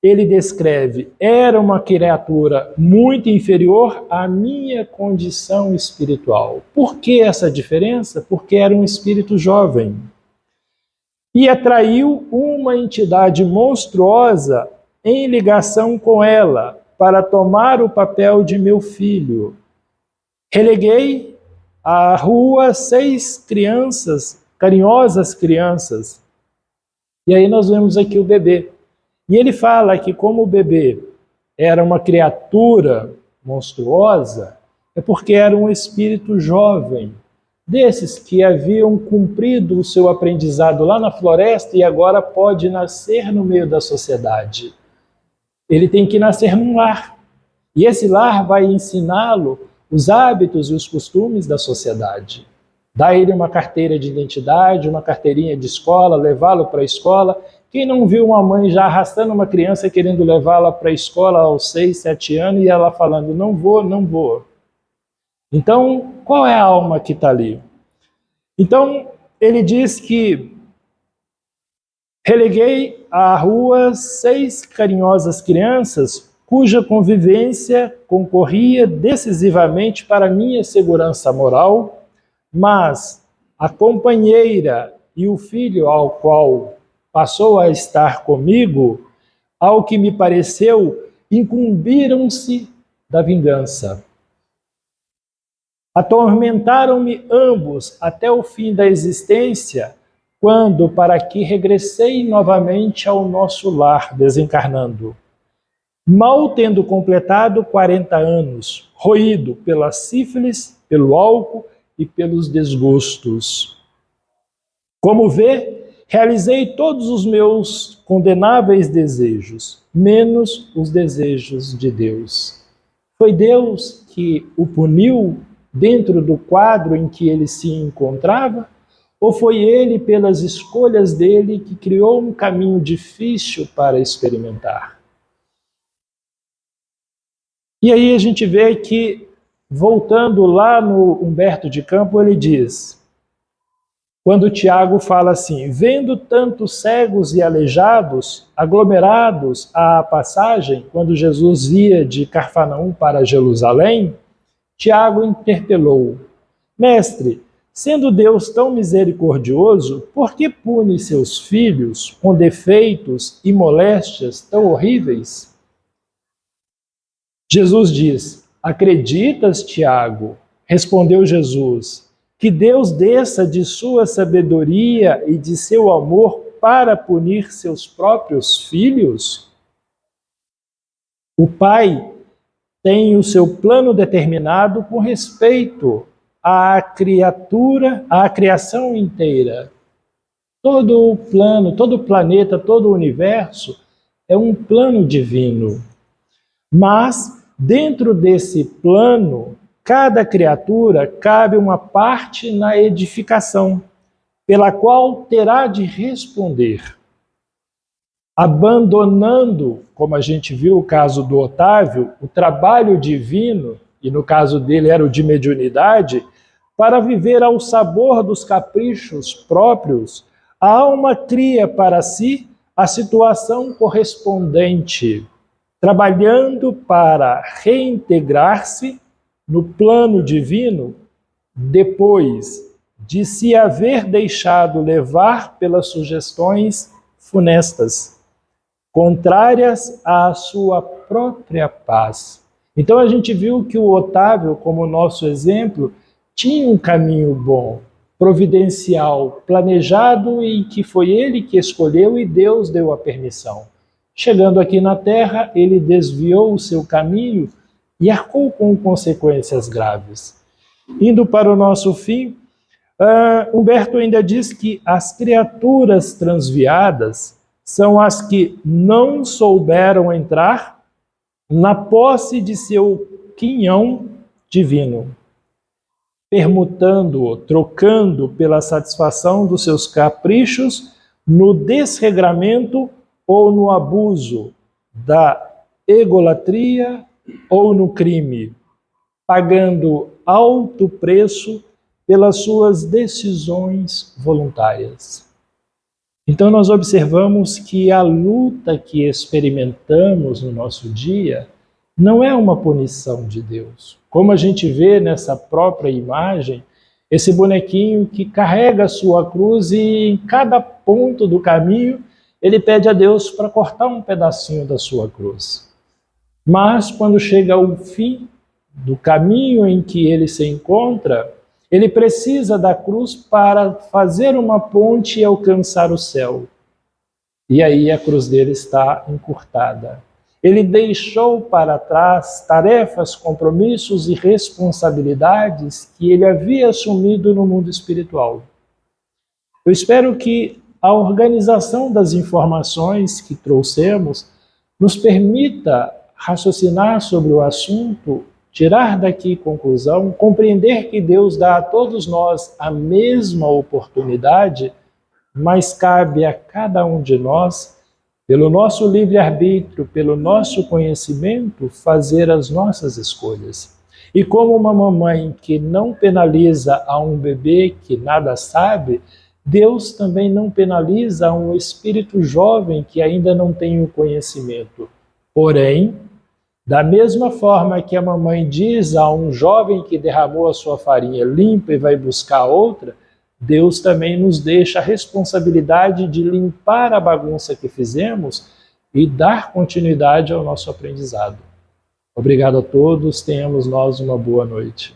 ele descreve, era uma criatura muito inferior à minha condição espiritual. Por que essa diferença? Porque era um espírito jovem. E atraiu uma entidade monstruosa em ligação com ela, para tomar o papel de meu filho. Releguei à rua 6 crianças, carinhosas crianças. E aí nós vemos aqui o bebê. E ele fala que como o bebê era uma criatura monstruosa, é porque era um espírito jovem, desses que haviam cumprido o seu aprendizado lá na floresta e agora pode nascer no meio da sociedade. Ele tem que nascer num lar. E esse lar vai ensiná-lo os hábitos e os costumes da sociedade. Dá a ele uma carteira de identidade, uma carteirinha de escola, levá-lo para a escola. Quem não viu uma mãe já arrastando uma criança querendo levá-la para a escola aos 6, 7 anos e ela falando, não vou, não vou. Então, qual é a alma que está ali? Então, ele diz que releguei à rua 6 carinhosas crianças cuja convivência concorria decisivamente para minha segurança moral, mas a companheira e o filho ao qual passou a estar comigo, ao que me pareceu, incumbiram-se da vingança. Atormentaram-me ambos até o fim da existência, quando para aqui regressei novamente ao nosso lar, desencarnando. Mal tendo completado 40 anos, roído pela sífilis, pelo álcool e pelos desgostos. Como vê, realizei todos os meus condenáveis desejos, menos os desejos de Deus. Foi Deus que o puniu dentro do quadro em que ele se encontrava? Ou foi ele, pelas escolhas dele, que criou um caminho difícil para experimentar? E aí a gente vê que, voltando lá no Humberto de Campos, ele diz, quando Tiago fala assim, vendo tantos cegos e aleijados aglomerados à passagem, quando Jesus ia de Cafarnaum para Jerusalém, Tiago interpelou, mestre, sendo Deus tão misericordioso, por que pune seus filhos com defeitos e moléstias tão horríveis? Jesus diz, acreditas, Tiago? Respondeu Jesus, que Deus desça de sua sabedoria e de seu amor para punir seus próprios filhos? O Pai tem o seu plano determinado com respeito à criatura, à criação inteira. Todo o plano, todo o planeta, todo o universo é um plano divino. Mas, dentro desse plano, cada criatura cabe uma parte na edificação, pela qual terá de responder. Abandonando, como a gente viu o caso do Otávio, o trabalho divino, e no caso dele era o de mediunidade, para viver ao sabor dos caprichos próprios, a alma cria para si a situação correspondente, trabalhando para reintegrar-se no plano divino depois de se haver deixado levar pelas sugestões funestas, contrárias à sua própria paz. Então a gente viu que o Otávio, como nosso exemplo, tinha um caminho bom, providencial, planejado, e que foi ele que escolheu e Deus deu a permissão. Chegando aqui na Terra, ele desviou o seu caminho e arcou com consequências graves. Indo para o nosso fim, Humberto ainda diz que as criaturas transviadas são as que não souberam entrar na posse de seu quinhão divino, permutando-o, trocando pela satisfação dos seus caprichos no desregramento ou no abuso, da egolatria ou no crime, pagando alto preço pelas suas decisões voluntárias. Então nós observamos que a luta que experimentamos no nosso dia não é uma punição de Deus. Como a gente vê nessa própria imagem, esse bonequinho que carrega a sua cruz e em cada ponto do caminho ele pede a Deus para cortar um pedacinho da sua cruz. Mas quando chega ao fim do caminho em que ele se encontra, ele precisa da cruz para fazer uma ponte e alcançar o céu. E aí a cruz dele está encurtada. Ele deixou para trás tarefas, compromissos e responsabilidades que ele havia assumido no mundo espiritual. Eu espero que a organização das informações que trouxemos nos permita raciocinar sobre o assunto, tirar daqui conclusão, compreender que Deus dá a todos nós a mesma oportunidade, mas cabe a cada um de nós, pelo nosso livre-arbítrio, pelo nosso conhecimento, fazer as nossas escolhas. E como uma mamãe que não penaliza a um bebê que nada sabe, Deus também não penaliza a um espírito jovem que ainda não tem o conhecimento. Porém, da mesma forma que a mamãe diz a um jovem que derramou a sua farinha, limpa e vai buscar outra, Deus também nos deixa a responsabilidade de limpar a bagunça que fizemos e dar continuidade ao nosso aprendizado. Obrigado a todos, tenhamos nós uma boa noite.